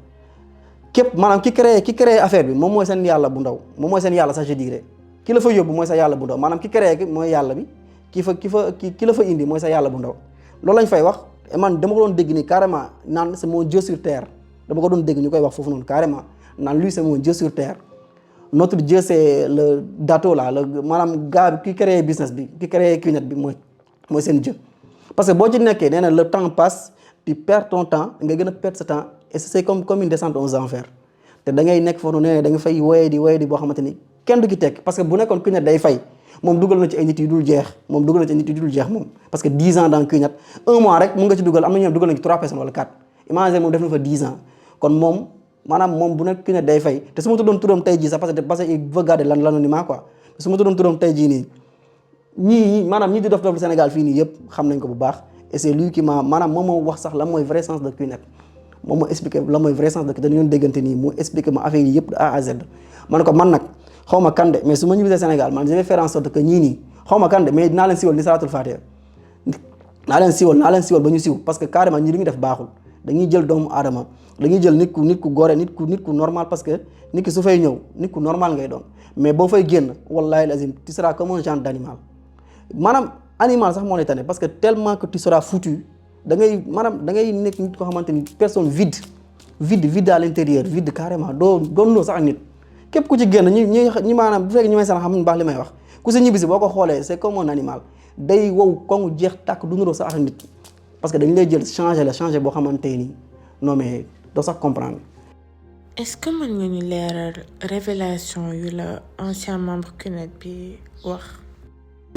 [SPEAKER 1] képp maanaam ki créé affaire bi moom mooy seen yàlla bu ndaw moom mooy seen yàlla sax je dirais ki la fa yóbbu mooy sa yàlla bu ndaw maanaam ki créé ki mooy yàlla bi ki la fa indi mooy sa yàlla bu ndaw loolu lañ fay wax et man dama ko doon dégg nii carrément naan c'est mon Dieu sur terre dama ko doon dégg ñu koy wax foofu noonu carrément naan lui c'est mon Dieu sur terre notre Dieu c'est le dato là maanaam gars bi ki créé business bi ki créé CUNED bi mooy seen Dieu parce que boo ci nekkee nee na le temps passe tu perds ton temps nga gën a perdre sa temps et c'est comme une descente aux enfers te da ngay nekk foofu noonu da nga fay woye di boo xamante ni kenn du ki tekk parce que bu nekkoon CUNED day fay moom dugal na ci ay nit yu dul jeex moom parce que 10 ans dans CUNED un mois rek mun nga ci dugal am na ñoom dugal na ci 3 personnes wala 4 imagine moom def na fa 10 ans kon moom maanaam moom bu nekk CUNED day fay te su ma tuddoon turam tey jii sax parce que il veut garder l'anonymat quoi su ma tuddoon turam tey jii nii maanaam ñii di dof Sénégal fii nii yëpp xam nañ ko bu baax et c'est lui qui maanaam moom moo wax sax lan mooy vrai sens de QNET moom moo expliqué lan mooy vrai sens de QNET dañu doon déggante nii mu expliqué ma affaire yi yëpp de A à Z. ma ne ko man nag xaw ma kan de mais su ma ñibbisee Sénégal man je vais faire en sorte que ñii nii xaw ma kan de mais dinaa leen siwal ni salaatul faatiha naa leen siwal ba ñu siw parce que carrément ñi li ñu def baaxul dañuy jël doomu aadama dañuy jël nit ku gore nit ku normal parce que nit ki su fay ñëw nit ku normal ngay doon mais boo fay génn wallahi lazim tu seras comme un genre d'animal maanaam animal sax moo lay tane parce que tellement que tu seras foutu da ngay nekk nit koo xamante ni personne vide à l'intérieur vide carrément doon sax ak nit képp ku ci génn ñi maanaam bu fekkee ñi may sax xam baax li may wax ku si ñibbisi boo ko xoolee c'est comme un animal day wow kongu jeex tàkk du nuroo sax ak nit parce que dañ lay jël changer boo xamante ni non mais doo sax comprendre.
[SPEAKER 2] est-ce que mën nga ñu leeral révélation yu la ancien membre QNET bi wax.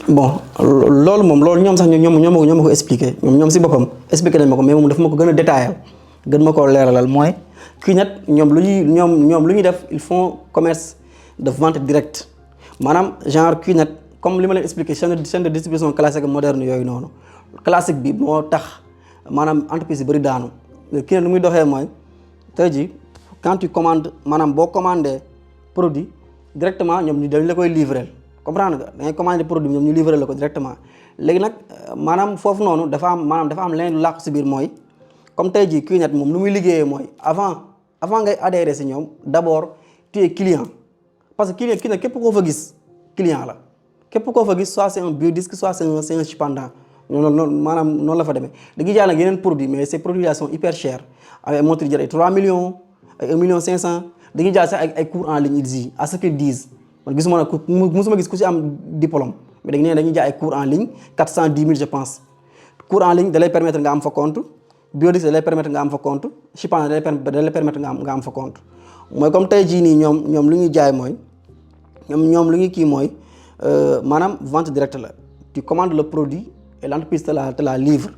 [SPEAKER 1] bon loolu ñoom sax ñoom ma ko expliqué ñoom si boppam expliqué nañ ma ko mais moom dafa ma ko gën a détaillé gën ma koo leeralal mooy QNET ñoom lu ñuy def ils font commerce de vente directe maanaam genre QNET comme li ma leen expliqué chaîne de distribution classique moderne yooyu noonu classique bi moo tax maanaam entreprise yi bëri daanu QNET lu muy doxee mooy tey jii quand tu commandes maanaam boo commandé produit directement ñoom ñu dañ la koy livrer comprendre nga da ngay commandé produit ñoom ñu livrer la ko directement léegi nag maanaam foofu noonu dafa am leneen lu làqu si biir mooy comme tey jii QNET moom lu muy liggéeyee mooy avant ngay adhérer si ñoom d'abord tu es client parce que QNET képp koo fa gis client la képp koo fa gis soit c'est un biodisque soit c'est un chipendant noonu la fa demee dañuy jaay nag yeneen produits mais ces produits là sont hyper chers ay montres jar ay 3 millions ay 1 million 500 dañuy jaay sax ay cours en ligne ils disent à ce qu'ils disent man gisuma nag musuma gis ku ci am diplôme mais dañuy jaay ay cours en ligne 410 000 je pense cours en ligne da lay permettre nga am fa compte biodisque da lay permettre nga am fa compte chipendant da lay permettre nga am fa compte mooy comme tey jii nii ñoom lu ñuy jaay mooy ñoom lu ñuy kii mooy maanaam vente directe la tu commandes le produit et l'entreprise te la livre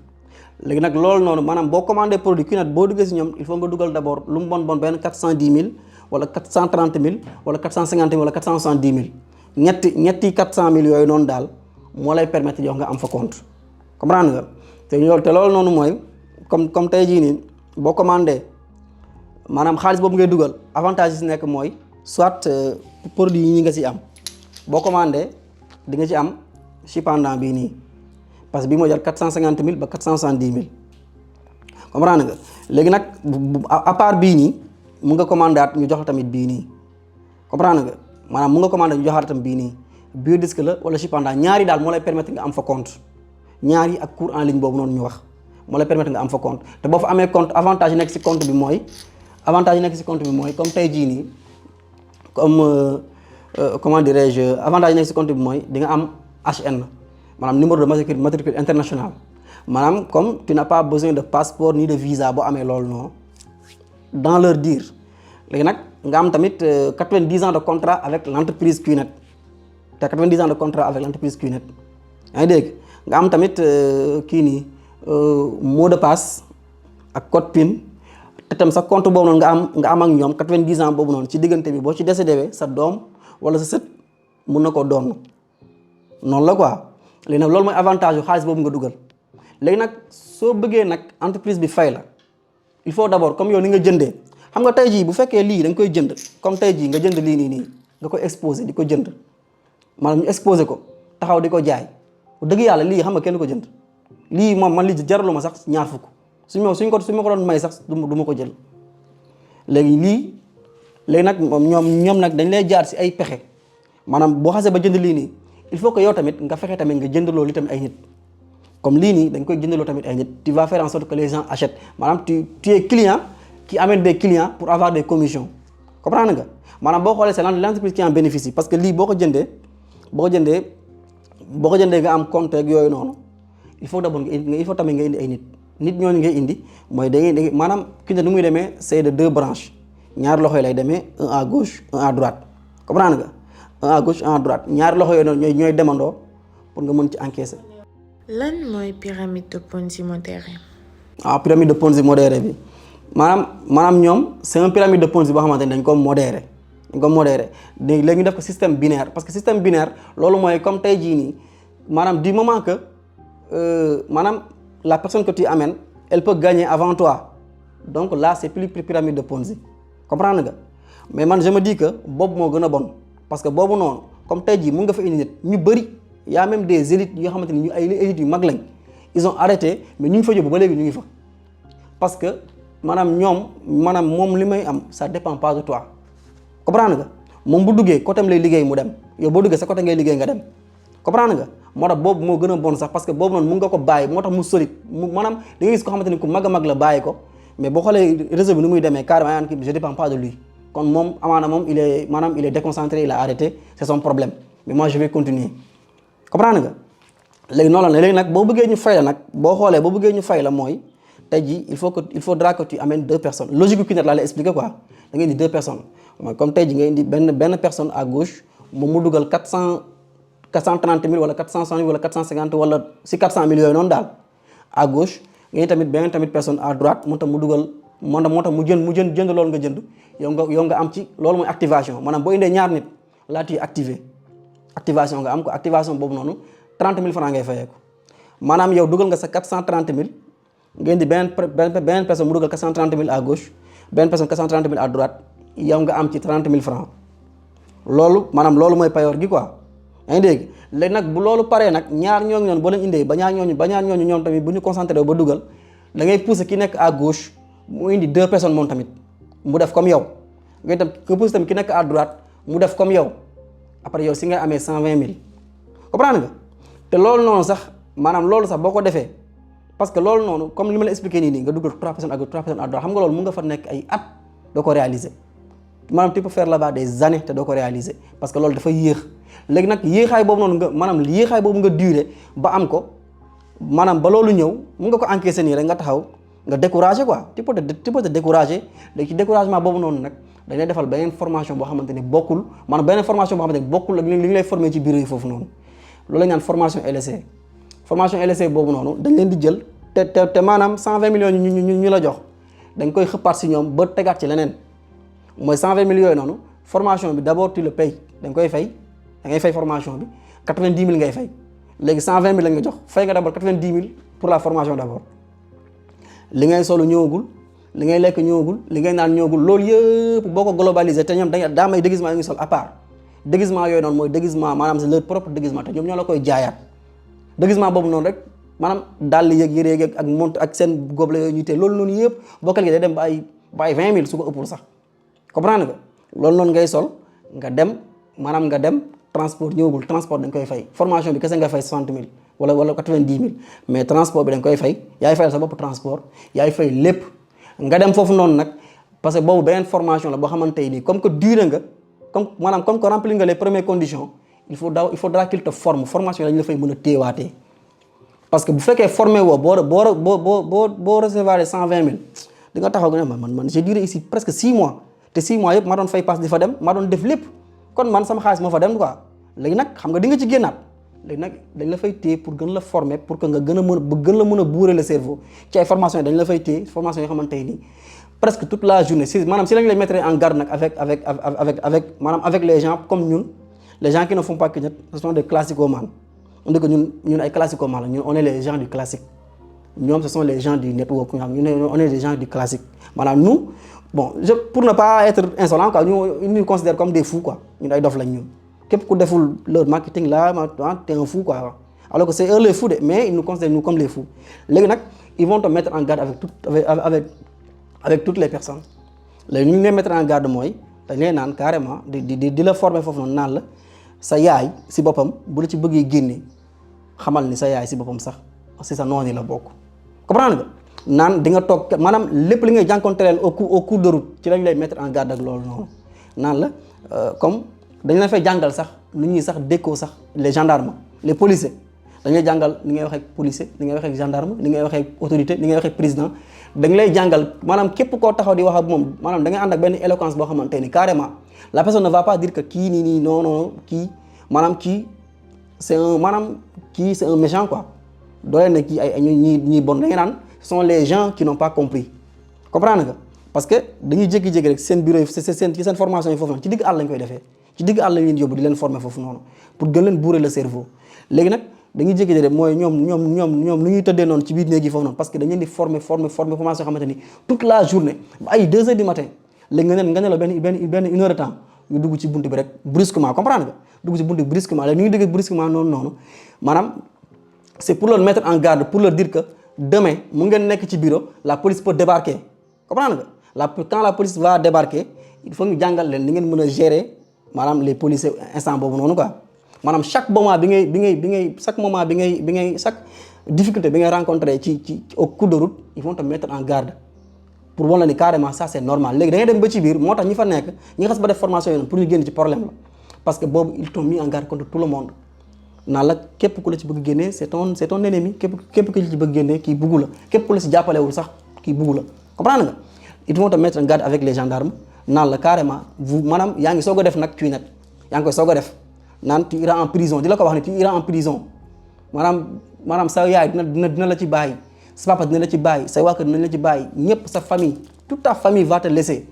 [SPEAKER 1] léegi nag loolu noonu maanaam boo commandé produit QNET boo duggee si ñoom il faut nga dugal d'abord lu mu bon benn 410 000 wala 430 000 wala 450 000 wala 470 000 ñetti 400 000 yooyu noonu daal moo lay permettre yow nga am fa compte comprendre nga te loolu noonu mooy comme tey jii nii boo commandé maanaam xaalis boobu ngay dugal avantage yi si nekk mooy soit produit yi nga si am boo commandé di nga ci am chipendant bii nii parce que bii moo jar 450 000 ba 470 000 comprendre nga léegi nag à part bii nii mun nga commandé at ñu jox la tamit bii nii comprendre nga maanaam mun nga commandé ñu joxaat tamit bii nii biodisque la wala chipendant ñaari daal moo lay permettre nga am fa compte ñaari ak cours en ligne boobu noonu ñu wax moo lay permettre nga am fa compte te boo fa amee compte avantage yi nekk si compte bi mooy comme tey jii nii comme comment dirais-je avantage yi nekk si compte bi mooy di nga am HN maanaam numéro de matricule international maanaam comme tu n'as pas besoin de passeport ni de visa boo amee loolu noonu dans leur dire léegi nag nga am tamit 90 ans de contrat avec l'entreprise QNET te 90 ans de contrat avec l'entreprise QNET yaa ngi dégg nga am tamit kii nii mot de passe ak code PIN te tam sa compte boobu noonu nga am ak ñoom 90 ans boobu noonu ci diggante bi boo ci décédé sa doom wala sa sët mun na koo doon noonu la quoi léegi nag loolu mooy avantage yu xaalis boobu nga dugal léegi nag soo bëggee nag entreprise bi fay la il faut d'abord comme yow ni nga jëndee xam nga tey jii bu fekkee lii da nga koy jënd comme tey jii nga jënd lii nii nga koy exposé di ko jënd maanaam ñu exposé ko taxaw di ko jaay dëgg yàlla lii xam nga kenn ko jënd lii moom man lii jaralu ma sax ñaar fukk su ma ko doon may sax du ma ko jël léegi nag ñoom nag dañ lay jaar si ay pexe maanaam boo xasee ba jënd lii nii il faut que yow tamit nga fexe tamit nga jënd loolu tamit ay nit comme lii nii dañ koy jëndaloo tamit ay nit tu vas faire en sorte que les gens achètent maanaam tu es client qui amène des clients pour avoir des commissions comprendre nga maanaam boo xoolee c'est l'entreprise qui en bénéficie parce que lii boo ko jëndee nga am compte ak yooyu noonu il faut d'abord il faut tamit nga indi ay nit ñooñu ngay indi mooy da maanaam QNET nu muy demee c'est de 2 branches ñaari loxo yi lay demee un à gauche un à droite comprendre nga un à gauche un à droite ñaari loxo yooyu noonu ñooy demandoo pour nga mën ci encaisser.
[SPEAKER 2] lan mooy pyramide de Ponzi modéré.
[SPEAKER 1] pyramide de Ponzi modéré bi maanaam ñoom c'est un pyramide de Ponzi boo xamante ni dañ ko modéré léegi ñu def ko système binaire parce que système binaire loolu mooy comme tey jii nii maanaam du moment que maanaam la personne que tu amènes elle peut gagner avant toi donc là c'est plus pyramide de Ponzi comprendre nga mais man je me dis que boobu moo gën a bon parce que boobu noonu comme tey jii mun nga fa indi nit ñu bëri y a même des élites yoo xamante ni ñu ay élites yu mag lañ ils ont arrêté mais ñu ngi fa yóbbu ba léegi ñu ngi fa parce que maanaam ñoom maanaam moom li may am ça dépend pas de toi comprendre nga moom bu duggee côté am lay liggéey mu dem yow boo duggee sa côté ngay liggéey nga dem comprendre nga moo tax boobu moo gën a bon sax parce que boobu noonu mun nga ko bàyyi moo tax mu solide mu maanaam da nga gis ko xamante ni ku mag a mag la bàyyi ko mais boo xoolee réseau bi ni muy demee carrément yaa ngi je dépends pas de lui kon moom amaana moom il est déconcentré il a arrêté c'est son problème mais moi je vais continuer comprendre nga léegi noonu la léegi nag boo bëggee ñu fay la nag boo xoolee boo bëggee ñu fay la mooy tey jii il faudra que tu amènes 2 personnes logique bi laa lay expliquer quoi da ngay indi 2 personnes mooy comme tey jii nga indi benn personne à gauche moom mu dugal 430 000 wala 460 000 wala 450 wala si 400 000 yooyu noonu daal à gauche nga indi tamit beneen tamit personne à droite moo tax mu dugal moo tax mu jënd loolu nga jënd yow nga am ci loolu mooy activation maanaam boo indee ñaar nit laa tuy activé activation nga am ko activation boobu noonu 30 000 francs ngay fayeeku maanaam yow dugal nga sa 430 000 nga indi beneen personne mu dugal 430 000 à gauche beneen personne 430 000 à droite yow nga am ci 30 000 francs loolu maanaam loolu mooy payoor gi quoi yaa ngi dégg léegi nag bu loolu paree nag ñaar ñooñu noonu boo leen indee ba ñaar ñooñu ñoom tamit bu ñu concentré ba dugal da ngay pousser ki nekk à gauche mu indi 2 personnes moom tamit mu def comme yow nga pousser tamit ki nekk à droite mu def comme yow après yow si nga amee 120 000 comprendre nga te loolu noonu sax maanaam loolu sax boo ko defee parce que loolu noonu comme li ma la expliqué nii nga dugal 3 personnes à gauche 3 personnes à droite xam nga loolu mun nga fa nekk ay at doo ko réaliser maanaam tu peux faire là-bas des années te doo ko réaliser parce que loolu dafa yéex léegi nag yéexaay boobu noonu nga maanaam yéexaay boobu nga duré ba am ko maanaam ba loolu ñëw mun nga ko encaisser nii rek nga taxaw nga découragé quoi tu peux te découragé léegi ci découragement boobu noonu nag dañ lay defal beneen formation boo xamante ni bokkul maanaam beneen formation boo xamante ni bokkul ak li ngi lay formé ci bureau yi foofu noonu loolu la ñu naan formation LSE formation LSE boobu noonu dañ leen di jël te maanaam 120 millions ñu la jox dañ koy xëppaat si ñoom ba tegaat ci leneen mooy 120 millions yooyu noonu formation bi d'abord tu le payes da nga koy fay da ngay fay formation bi 90 000 ngay fay léegi 120 000 lañ nga jox fay nga d'abord 90 000 pour la formation d'abord li ngay solo ñëwagul li ngay lekk ñëwagul li ngay naan ñëwagul loolu yëpp boo ko globaliser te ñoom dañuy daa may déguisement yu ngi sol à part déguisement yooyu noonu mooy déguisement maanaam c'est leur propre déguisement te ñoom ñoo la koy jaayaat déguisement boobu noonu rek maanaam dàll yeeg yére yeeg ak montre ak seen gobelet yooyu ñu te loolu noonu yëpp boo calculé day dem ba ay 20 000 su ko ëppul sax comprendre nga loolu noonu ngay sol nga dem maanaam nga dem transport ñëwagul transport dañ koy fay formation bi kese nga fay 60 000 wala 90 000 mais transport bi dañ koy fay yaay fayal sa bopp transport yaay fay lépp nga dem foofu noonu nag parce que boobu beneen formation la boo xamante ni comme que duré nga comme que remplir nga les premières conditions il faudra qu'il te forme formation yi dañu la fay mën a téewaatee parce que bu fekkee formé woo boo recevoir 120 000 di nga taxaw nga ne man j'ai duré ici presque 6 mois te 6 mois yëpp ma doon fay passe di fa dem ma doon def lépp kon man sama xaalis moo fa dem quoi léegi nag xam nga di nga ci génnaat léegi nag dañ la fay téye pour gën la former pour que nga gën la mën a bourrer le cerveau ci ay formation yi dañ la fay téye formation yoo xamante ni presque toute la journée si maanaam si lañ lay mettre en garde nag avec les gens comme ñun les gens qui ne font pas que ce sont des classicomanes on dit que ñun ay classicomanes la ñun on est les gens du classique ñoom ce sont les gens du network on est les gens du classique maanaam nous bon pour ne pas être insolent quoi ñu nous considère comme des fous quoi ñun ay dof lañ ñun képp ku deful leur marketing là t'es un fou quoi alors que c'est eux les fous de mais ils nous considèrent nous comme les fous léegi nag ils vont te mettre en garde avec toutes les personnes léegi ñu ngi lay mettre en garde mooy dañ lay naan carrément di la former foofu noonu naan la sa yaay si boppam bu la ci bëggee génne xamal ni sa yaay si boppam sax si sa noonu la bokk comprendre nga naan di nga toog maanaam lépp li ngay jànkonteel au cours de route ci lañ lay mettre en garde ak loolu noonu naan la comme dañ la fay jàngal sax nu ñuy sax déggoo sax les gendarmes les policiers dañ lay jàngal ni ngay waxee ak policier ni ngay waxee ak gendarme ni ngay waxee ak autorité ni ngay waxee ak président dañ lay jàngal maanaam képp koo taxaw di wax ak moom maanaam da ngay ànd ak benn éloquence boo xamante ni carrément la personne ne va pas dire que kii nii non kii maanaam kii c'est un méchant quoi doo leen ne kii ay ñii bon da ngay naan ce sont les gens qui n'ont pas compris comprendre nga parce que dañuy jékki-jékki rek seen bureau yi seen formation yi foofu noonu ci digg àll lañ koy defee ci digg àll lañ leen yóbbu di leen former foofu noonu pour gën leen bourrer le cerveau léegi nag dañuy jékki-jékki mooy ñoom lu ñuy tëddee noonu ci biir néeg yi foofu noonu parce que dañu leen di former formation xamante ni toute la journée ba ay 2 heures du matin léegi nga ne la benn une heure de temps ñu dugg ci buntu bi rek brusquement comprendre nga dugg ci buntu bi brusquement léegi ñu ngi dugg brusquement noonu maanaam c'est pour leur mettre en garde pour leur dire que demain mu ngeen nekk ci bureau la police peut débarquer comprendre nga quand la police va débarquer il faut ñu jàngal leen ni ngeen mën a gérer maanaam les policiers instant boobu noonu quoi maanaam chaque moment chaque difficulté bi ngay rencontrer ci au cours de route ils vont te mettre en garde pour wan la ni carrément ça c'est normal léegi da ngay dem ba ci biir moo tax ñi fa nekk ñi xas ba def formation yi pour ñu génn ci problème la parce que boobu ils t'ont mis en garde contre tout le monde naan la képp ku la ci bëgg génnee c'est ton ennemi képp ku la ci bëgg génnee kii buggu la képp ku la ci jàppalewul sax kii buggu la comprendre nga ils vont te mettre en garde avec les gendarmes naan la carrément maanaam yaa ngi soog a def nag cuinette yaa ngi koy soog a def naan tu iras en prison di la ko wax ne tu iras en prison maanaam sa yaay dina la ci bàyyi sa papa dina la ci bàyyi say waa kër dina la ci bàyyi ñëpp sa famille toute ta famille va te laisser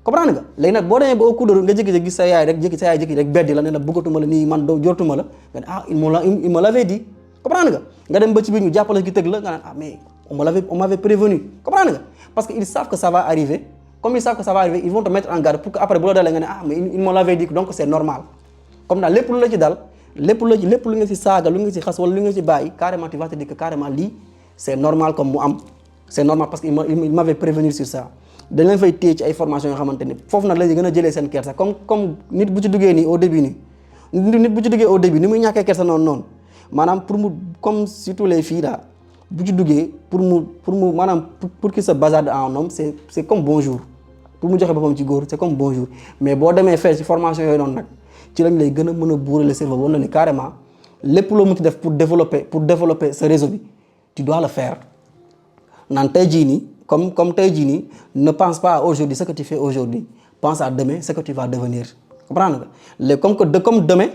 [SPEAKER 1] comprendre nga léegi nag boo demee ba au cours de nga jékki-jékki gis sa yaay rek beddi la ne la bëggatuma la nii man jortuma la nga ne ah il me l'avait dit comprendre nga dem ba ci biir ñu jàppale ki tëgg la nga naan ah mais on m'avait prévenu comprendre nga parce que ils savent que ça va arriver comme ils savent que ça va arriver ils vont te mettre en garde pour que après bu la dalee nga ne ah mais il me l'avait dit donc c'est normal comme daal lépp lu la ci dal lépp lu nga ci saaga lu nga ci xas wala lu nga ci bàyyi carrément tu vas te dire que carrément lii c'est normal comme mu am c'est normal parce que il m'avait prévenu sur ça dañ leen fay téye ci ay formation yoo xamante ni foofu nag la ñu gën a jëlee seen kersa comme nit bu ci duggee nii au début nii nit bu ci duggee au début ni muy ñàkkee kersa noonu maanaam pour mu comme surtout les filles là bu ci duggee pour mu maanaam pour qu'il se bazarde en homme c'est comme bonjour pour mu joxe boppam ci góor c'est comme bonjour mais boo demee fee ci formation yooyu noonu nag ci lañ lay gën a mën a bourrer le cerveau woon na ni carrément lépp loo mu ci def pour développer ce réseau bi tu dois le faire naan tey jii nii comme tey jii nii ne pense pas à aujourd'hui ce que tu fais aujourd'hui pense à demain ce que tu vas devenir comprendre nga léegi comme demain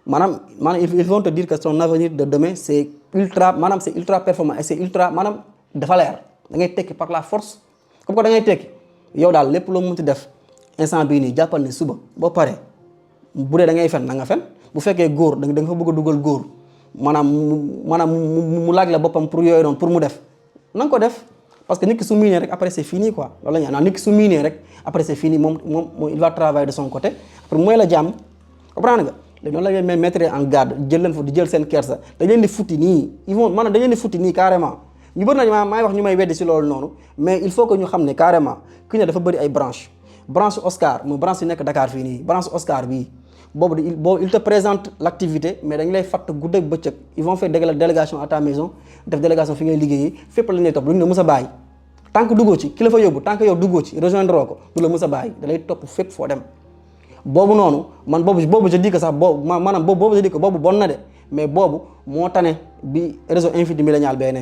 [SPEAKER 1] maanaam ils vont te dire que son avenir de demain c'est ultra performant et c'est ultra maanaam dafa leer da ngay tekki par la force comme que da ngay tekki yow daal lépp loo mënti def instant bii nii jàppal ne suba boo paree bu dee da ngay fen na nga fen bu fekkee góor da nga fa bëgg a dugal góor maanaam mu laaj la boppam pour yooyu noonu pour mu def na nga ko def parce que nit ki su miinee rek après c'est fini quoi loolu la ñu naan nit ki su miinee rek après c'est fini moom il va travailler de son côté après mooy la jàmm comprendre nga léegi noonu la ñuy mettre en garde jël leen fa di jël seen kersa dañ leen di futti nii ils vont maanaam dañ leen di futti nii carrément ñu bëri nañ maay wax ñu may weddi si loolu noonu mais il faut que ñu xam ne carrément ki ne dafa bëri ay branche Oscar mu branche yi nekk Dakar fii nii branche Oscar bii boobu il te présente l'activité mais dañ lay fatt guddeeg bëccëg ils vont faire délégation à ta maison def délégation fi ngay liggéeyee fépp lañ lay topp duñ la mës a bàyyi tant que duggoo ci ki la fa yóbbu tant que yow duggoo ci rejoindre ko du la mës a bàyyi da lay topp fépp foo dem boobu noonu man boobu je dis que sax boobu je dis que boobu bon na de mais boobu moo tane bi réseau Infinity Millénial bee ne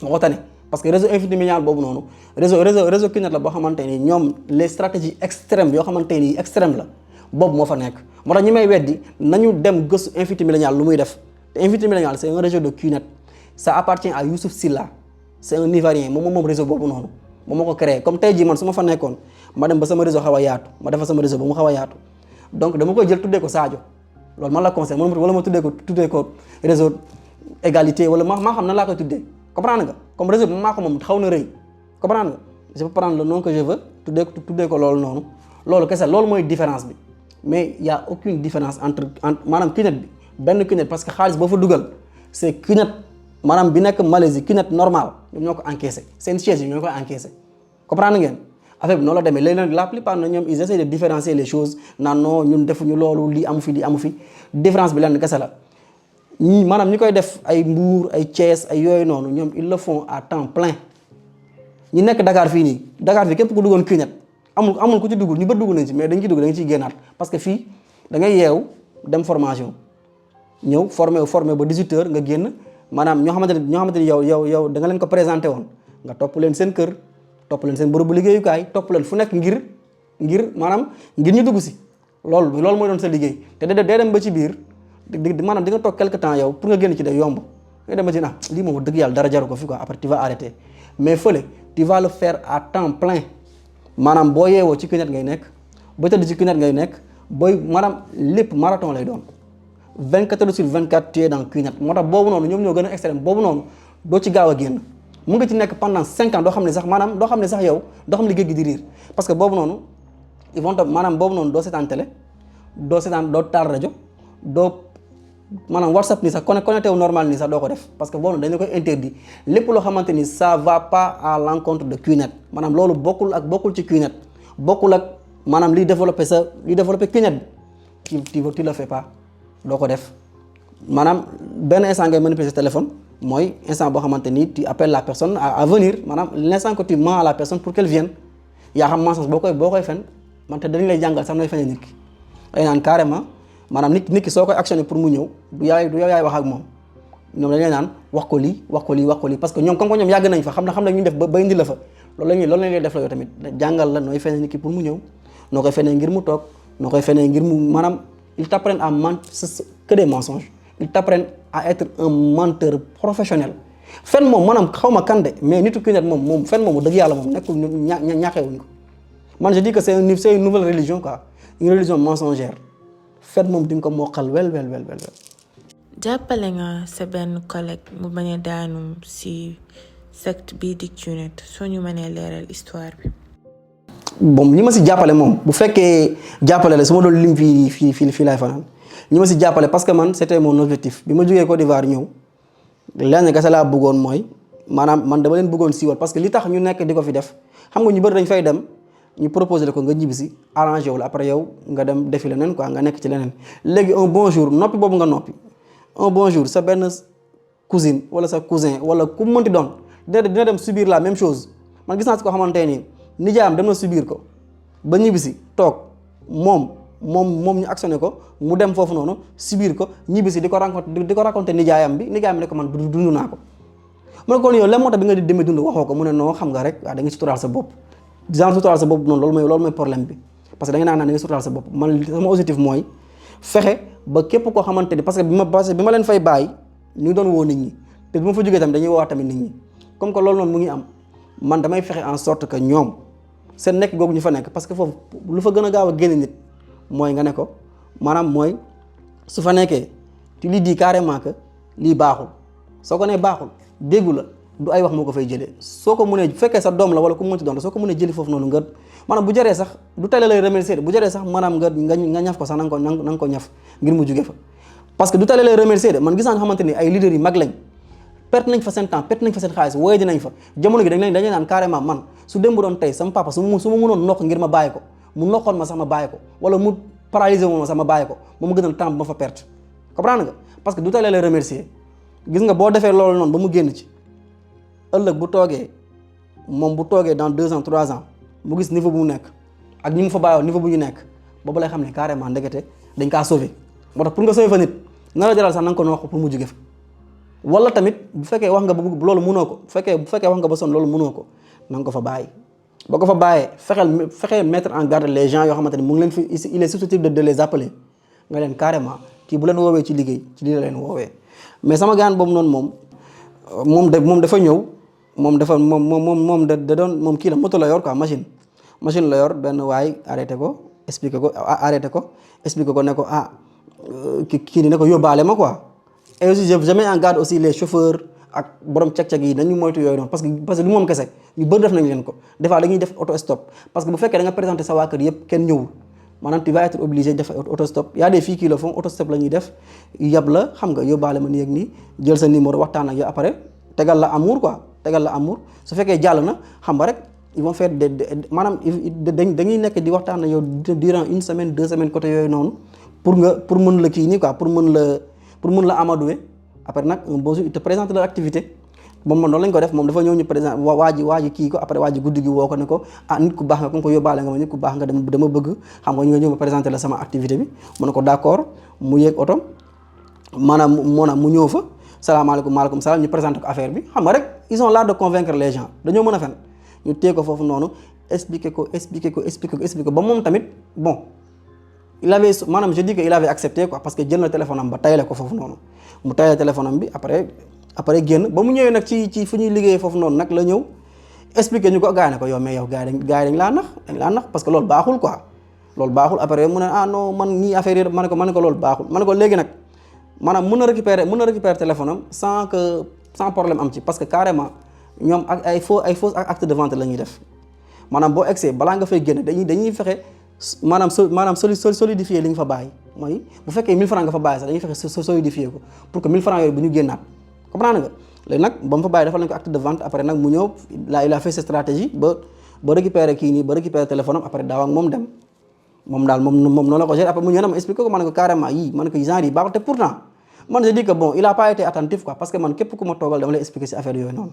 [SPEAKER 1] moo ko tane parce que réseau Infinity Millénial boobu noonu réseau Kidnet la boo xamante ni ñoom les stratégies extrêmes yoo xamante ni extrême la boobu moo fa nekk moo tax ñi may weddi nañu dem gëstu Infinity Millénial lu muy def te Infinity Millénial c'est un réseau de Kidnet ça appartient à Youssouf Silla c'est un Ivoirien moom réseau boobu noonu moom moo ko créé comme tey jii man su ma fa nekkoon ma dem ba sama réseau xaw a yaatu ma defal sama réseau ba mu xaw a yaatu donc dama koy jël tuddee ko Sadio loolu man la conseil wala ma tuddee ko réseau égalité wala maa xam na laa koy tuddee comprendre nga comme réseau bi maa ko moom xaw na rëy comprendre nga je peux prendre le nom que je veux tuddee ko loolu noonu loolu kese loolu mooy différence bi mais y a aucune différence entre maanaam Kidnet bi benn Kidnet parce que xaalis boo fa dugal c'est Kidnet maanaam bi nekk Malaisie Kidnet normal ñoom ñoo ko encaissé seen siège yi ñoo koy encaissé comprendre ngeen affaire bi noonu la demee léegi nag la plupart na ñoom ils essaient de différencier les choses naan non ñun defuñu loolu lii amu fi différence bi lenn kese la ñi maanaam ñi koy def ay Mbour ay Thiès ay yooyu noonu ñoom ils le font à temps plein ñi nekk Dakar fii nii Dakar fii képp ku duggoon Kidnet amul ku ci duggul ñu bëri dugg nañ ci mais dañ ciy dugg da nga ciy génnaat parce que fii da ngay yeewu dem formation ñëw formé ba 18h nga génn maanaam ñoo xamante ni yow da nga leen ko présenté woon nga topp leen seen kër topp leen seen bërëbu liggéeyukaay topp leen fu nekk ngir ñu dugg si loolu mooy doon sa liggéey te dee dem ba ci biir maanaam di nga toog quelque temps yow pour nga génn ci day yomb nga dem ba ci lii moom dëgg yàlla dara jaru ko fi quoi après tu vas arrêter mais fële tu vas le faire à temps plein maanaam boo yeewoo ci Kidnet ngay nekk boo tëdd ci Kidnet ngay nekk booy maanaam lépp marathon lay doon 24 heures sur 24 tu es dans QNET moo tax boobu noonu ñoom ñoo gën a extrême boobu noonu doo ci gaaw a génn mun nga ci nekk pendant 5 ans doo xam ne sax maanaam doo xam ne sax yow doo xam ne géej gi di riir parce que boobu noonu ils vont maanaam boobu noonu doo seetaan télé doo seetaan doo taal rajo doo maanaam WhatsApp nii sax connecté wu normal nii sax doo ko def parce que boobu dañu koy interdit lépp loo xamante ni ça va pas à l'encontre de QNET maanaam loolu bokkul ci QNET bokkul ak maanaam liy développé QNET bi tu le fais pas doo ko def maanaam benn instant ngay manipuler sa téléphone mooy instant boo xamante ni tu appelles la personne à venir maanaam l'instant que tu mens à la personne pour qu'elle vienne yaa xam mensonge boo koy fen man te dañu lay jàngal sax nooy fene nit ki day naan carrément maanaam nit ki soo koy actionné pour mu ñëw du yow yaay wax ak moom ñoom dañu lay naan wax ko lii parce que ñoom comme que ñoom yàgg nañ fa xam na ñu def ba indi la fa loolu lañ lay def la yow tamit jàngal la nooy fene nit ki pour mu ñëw noo koy fenee ngir mu toog noo koy fenee ngir mu maanaam ils t'apprennent à mentir que des mensonges ils t'apprennent à être un menteur professionnel fen moom maanaam xaw ma kan de mais nitu QNET moom fen moom dëgg yàlla moom nekkul ñaaxewuñ ko man je dis que c'est une nouvelle religion quoi une religion mensongère fen moom di nga ko moqal wel.
[SPEAKER 2] jàppale nga sa benn collègue mu bañ a daanu ci secte bii di QNET soo ñu mënee leeral histoire bi.
[SPEAKER 1] bon ñi ma si jàppale moom bu fekkee jàppale la su ma doon lim fii laay fanaan ñi ma si jàppale parce que man c'était mon objectif bi ma jógee Côte d'Ivoire ñëw lenn kese laa bëggoon mooy maanaam man dama leen bëggoon siiwal parce que li tax ñu nekk di ko fi def xam nga ñu bëri dañ fay dem ñu proposé la ko nga ñibbisi arrangé wu la après yow nga dem defi leneen quoi nga nekk ci leneen léegi un bon jour noppi boobu nga noppi un bon jour sa benn cousine wala sa cousin wala ku mënti doon dina dem subir la même chose man gis naa si ko xamante nii nijaayam dem na subir ko ba ñibbisi toog moom ñu actionné ko mu dem foofu noonu subir ko ñibbisi di ko raconté nijaayam bi ne ko man dund naa ko mu ne ko yow lan moo tax bi nga di demee dund waxoo ko mu ne non xam nga rek waaw da nga suturaal sa bopp genre suturaal sa bopp noonu loolu mooy problème bi parce que da nga naan da nga suturaal sa bopp man sama objectif mooy fexe ba képp koo xamante ni parce que bi ma leen fay bàyyi ñu ngi doon woo nit ñi te bi ma fa jógee tamit dañuy woowaat tamit nit ñi comme que loolu noonu mu ngi am man damay fexe en sorte que ñoom seen nekk googu ñu fa nekk parce que foofu lu fa gën a gaaw a génne nit mooy nga ne ko maanaam mooy su fa nekkee tu lui dis carrément que lii baaxul soo ko nee baaxul déggu la du ay wax moo ko fay jëlee soo ko mënee bu fekkee sa doom la wala ku mënti doon soo ko mënee jëli foofu noonu nga maanaam bu jëree sax du tele lay remercier bu jëree sax maanaam nga ñaf ko sax na nga ko ñaf ngir mu jóge fa parce que du tele lay remercier de man gis naa nga xamante ni ay leaders yi mag lañ perte nañ fa seen temps perte nañ fa seen xaalis wooye dinañ fa jamono gi dañuy naan carrément man su démb doon tey sama papa su ma mënoon nokk ngir ma bàyyi ko mu nokkoon ma sax ma bàyyi ko wala mu paralysé wu ma sax ma bàyyi ko ma gënal temps bu ma fa perte comprendre nga parce que du tele lay remercier gis nga boo defee loolu noonu ba mu génn ci ëllëg bu toogee moom bu toogee dans 2 ans 3 ans mu gis niveau bu mu nekk ak ñi mu fa bàyyoo niveau bu ñu nekk boobu lay xam ne carrément ndekete dañ kaa sauver moo tax pour nga sauver fa nit na la jaral sax na nga ko noo pour mu jóge fa wala tamit bu fekkee wax nga ba loolu mënoo ko bu fekkee wax nga ba sonn loolu mënoo ko na nga ko fa bàyyi boo ko fa bàyyee fexeel mettre en garde les gens yoo xamante ni mu ngi leen fi il est susceptible de les appeler nga leen carrément kii bu leen woowee ci liggéey ci lii la leen woowee mais sama gaan boobu noonu moom dafa ñëw moom da doon moom kii la moto la yor quoi machine la yor benn waay arrêté ko expliqué ko ne ko kii ni ne ko yóbbaale ma quoi et aussi je mets en garde aussi les chauffeurs ak borom cag-cag yi nañu moytu yooyu noonu parce que lu moom kese ñu bëri def nañ leen ko des fois dañuy def auto stop parce que bu fekkee da nga présenté sa waa kër yëpp kenn ñëwul maanaam tu vas être obligé def auto stop y a des filles qui le font auto stop la ñuy def yab la xam nga yóbbaale ma nii ak nii jël sa numéro waxtaan ak yow après tegal la amour su fekkee jàll na xam nga rek ils vont faire maanaam dañuy nekk di waxtaan ak yow durant 1 semaine 2 semaines côté yooyu noonu pour mën la kii nii quoi pour mën la amadouer après nag un beau jour il te présente leur activité moom man noonu lañ ko def moom dafa ñëw ñu présent waa ji kii ko après waa ji guddi gi woo ko ne ko nit ku baax nga comme ko yóbbaale nga ma nit ku baax nga dama bëgg xam nga ñu nga ñëw ma présenter la sama activité bi mu ne ko d'accord mu yéeg oto maanaam mu ñëw fa salaamaaleykum maaleykum salaam ñu présenter ko affaire bi xam nga rek ils sont là de convaincre les gens dañoo mën a fen ñu téye ko foofu noonu expliquer ko ba moom tamit bon il avait maanaam je dis que il avait accepté quoi parce que jël na téléphone am ba tayle ko foofu noonu mu tayle téléphone am bi après génn ba mu ñëwee nag ci fu ñuy liggéeyee foofu noonu nag la ñëw expliqué ñu ko gars yi ne ko yow mais yow gars yi dañ laa nax parce que loolu baaxul quoi loolu baaxul après mu ne non man nii affaire yi ma ne ko loolu baaxul ma ne ko léegi nag maanaam mën na récupérer téléphone am sans problème am ci parce que carrément ñoom ak ay faux acte de vente la ñuy def maanaam boo egsee balaa nga fay génne dañuy fexe maanaam solidifier li nga fa bàyyi mooy bu fekkee 1000 francs nga fa bàyyi sax dañuy fexe solidifier ko pour que 1000 francs yooyu bu ñu génnaat comprendre nga léegi nag ba mu fa bàyyi dafa lañ ko acte de vente après nag mu ñëw il a fait cette stratégie ba récupérer kii nii ba récupérer téléphone am après daaw ak moom dem moom daal moom noonu la ko gérer après mu ñëw na ma expliqué ko ma ne ko carrément yii ma ne ko genre yi baaxul te pourtant man je dis que bon il a pas été attentif quoi parce que man képp ku ma toogal dama lay expliquer ci affaire yooyu noonu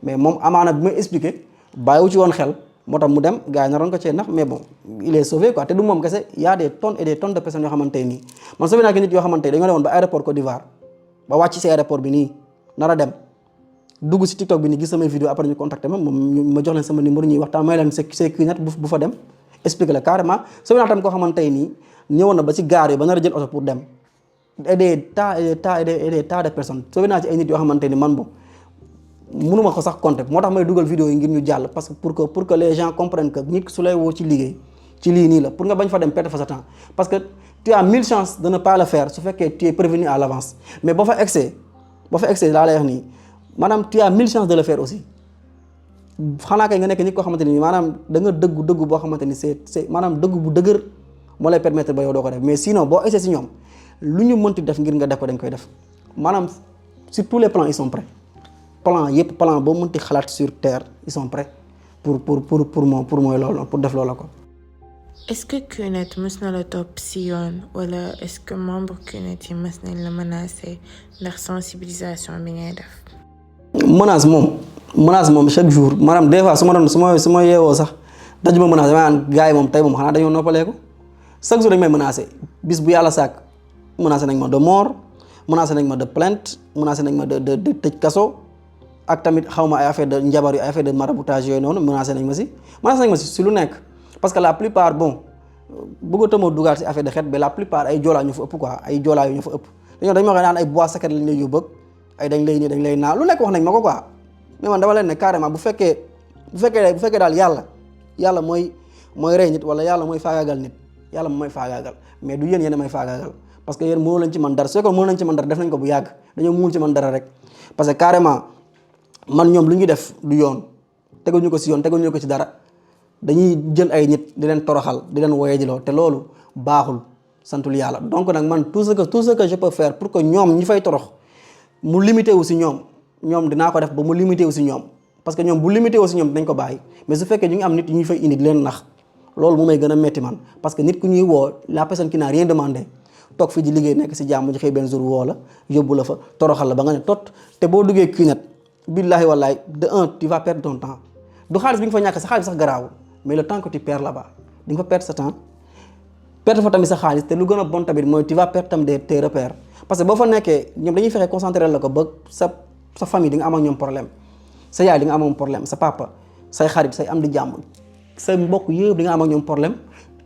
[SPEAKER 1] mais moom amaana bi may expliquer bàyyiwu ci woon xel moo tax mu dem gars yi naroon ko cee nax mais bon il est sauvé quoi te du moom kese y a des tonnes et des tonnes de personnes yoo xamante nii man sauvé naa ki nit yoo xamante dañoo demoon ba aéroport Côte d'Ivoire ba wàcc ci aéroport bi nii nar a dem dugg ci TikTok bi nii gis samay vidéo après ñu contacté ma ma jox leen sama numéro ñuy waxtaan may leen c'est kii nat bu fa dem expliqué la carrément sauvé naa tam koo xamante nii ñëwoon na ba ci gaar yi ba nar a jël oto pour dem et des tas de personnes sauvé naa ci ay nit yoo xamante ni man bon mënuma ko sax compter moo tax may dugal vidéo yi ngir ñu jàll parce que pour que les gens comprennent que nit su lay woo ci liggéey ci lii nii la pour nga bañ fa dem perte fa sa temps parce que tu as 1000 chances de ne pas le faire su fekkee tu es prévenu à l'avance mais boo fa excès laa lay wax nii maanaam tu as 1000 chances de le faire aussi xanaa kay nga nekk nit koo xamante ni maanaam da nga dëggu boo xamante ni c'est maanaam dëggu bu dëgër moo lay permettre ba yow doo ko def mais sinon boo excès si ñoom lu ñu mënti def ngir nga def ko dañ koy def maanaam sur tous les plans ils sont prêts plan boo mënti xalaat sur terre ils sont prêts pour mooy loolu pour def loola ko.
[SPEAKER 2] est-ce que QNET mës na la topp si yoon wala est-ce que membre QNET yi mës nañ la menacer ndax sensibilisation bi ngay def.
[SPEAKER 1] menace moom chaque jour maanaam des fois su ma yeewoo sax daju ma menacé maanaam gars yi moom tey moom xanaa dañoo noppaleeku chaque jour dañ may menacé bis bu yàlla sàkk menacé nañ ma de mort menacé nañ ma de plainte menacé nañ ma de tëj kaso. ak tamit xaw ma ay affaire de njabar yu ay affaire de maraboutage yooyu noonu menacé nañ ma si lu nekk parce que la plupart bon bëggatuma dugaat si affaire de xeet mais la plupart ay joolaa ñu fa ëpp quoi ay joolaa yu ñu fa ëpp dañ ma waxee naan ay bois sacré lañ lay yóbbu ay dañ lay naa lu nekk wax nañ ma ko quoi mais man dama leen ne carrément bu fekkee daal yàlla mooy rey nit wala yàlla mooy faagaagal nit yàlla mooy faagaagal mais du yéen may faagaagal parce que yéen mënoo leen ci man dara su fekkoon mënoo leen ci man dara def nañ ko bu yàgg dañoo mënul ci man dara rek parce que carrément man ñoom lu ñu def du yoon teguñu ko si yoon teguñu ko ci dara dañuy jël ay nit di leen toroxal di leen woyee jiloo te loolu baaxul santul yàlla donc nag man tout ce que je peux faire pour que ñoom ñi fay torox mu limité wu si ñoom dinaa ko def ba mu limité wu si ñoom parce que ñoom bu limité wu si ñoom dinañ ko bàyyi mais su fekkee ñu ngi am nit ñi fay indi di leen nax loolu mu may gën a metti man parce que nit ku ñuy woo la personne qui n'a rien demandé toog fii di liggéey nekk si jàmm ji xëy benn jour woo la yóbbu la fa toroxal la ba nga ne tot te boo duggee QNET billahi wallahi de un tu vas perdre ton temps du xaalis bi nga fa ñàkk sa xaalis sax garaawul mais le temps que tu perds là-bas di nga fa perdre sa temps perdre fa tamit sa xaalis te lu gën a bon tamit mooy tu vas perdre tam tes repères parce que boo fa nekkee ñoom dañuy fexe concentrer la ko ba sa famille di nga am ak ñoom problème sa yaay di nga am ak ñoom problème sa papa say xarit say am di jàmm say mbokk yëpp di nga am ak ñoom problème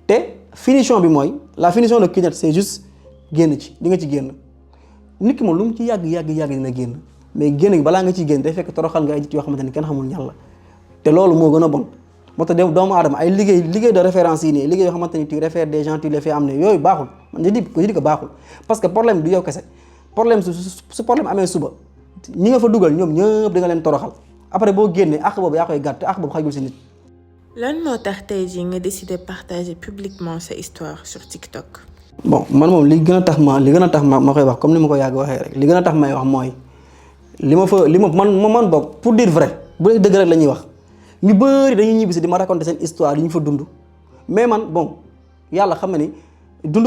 [SPEAKER 1] te finition bi mooy la finition de QNET c'est juste génn ci di nga ci génn nit ki moom lu mu ci yàgg dina génn mais génn gi balaa nga ciy génn day fekk toroxal nga ay nit yoo xamante ni kenn xamul ñan la te loolu moo gën a bon moo tax doomu aadama ay liggéey de référence yi nii liggéey yoo xamante ni tu réfères des gens tu les fais amener yooyu baaxul man je dis que baaxul parce que problème du yow kese problème su problème amee suba ñi nga fa dugal ñoom ñëpp di nga leen toroxal après boo génnee àq boobu yaa koy gàtt te àq boobu xajul si nit.
[SPEAKER 2] lan moo tax tey jii nga décider partager publiquement sa histoire sur TikTok.
[SPEAKER 1] bon man moom li gën a tax ma koy wax comme ni ma ko yàgg waxee rek li gën a tax may wax mooy man boog pour dire vrai bu dee dëgg rek la ñuy wax ñu bëri dañuy ñibbisi di ma raconter seen histoire yi ñu fa dund mais man bon yàlla xam na ni dund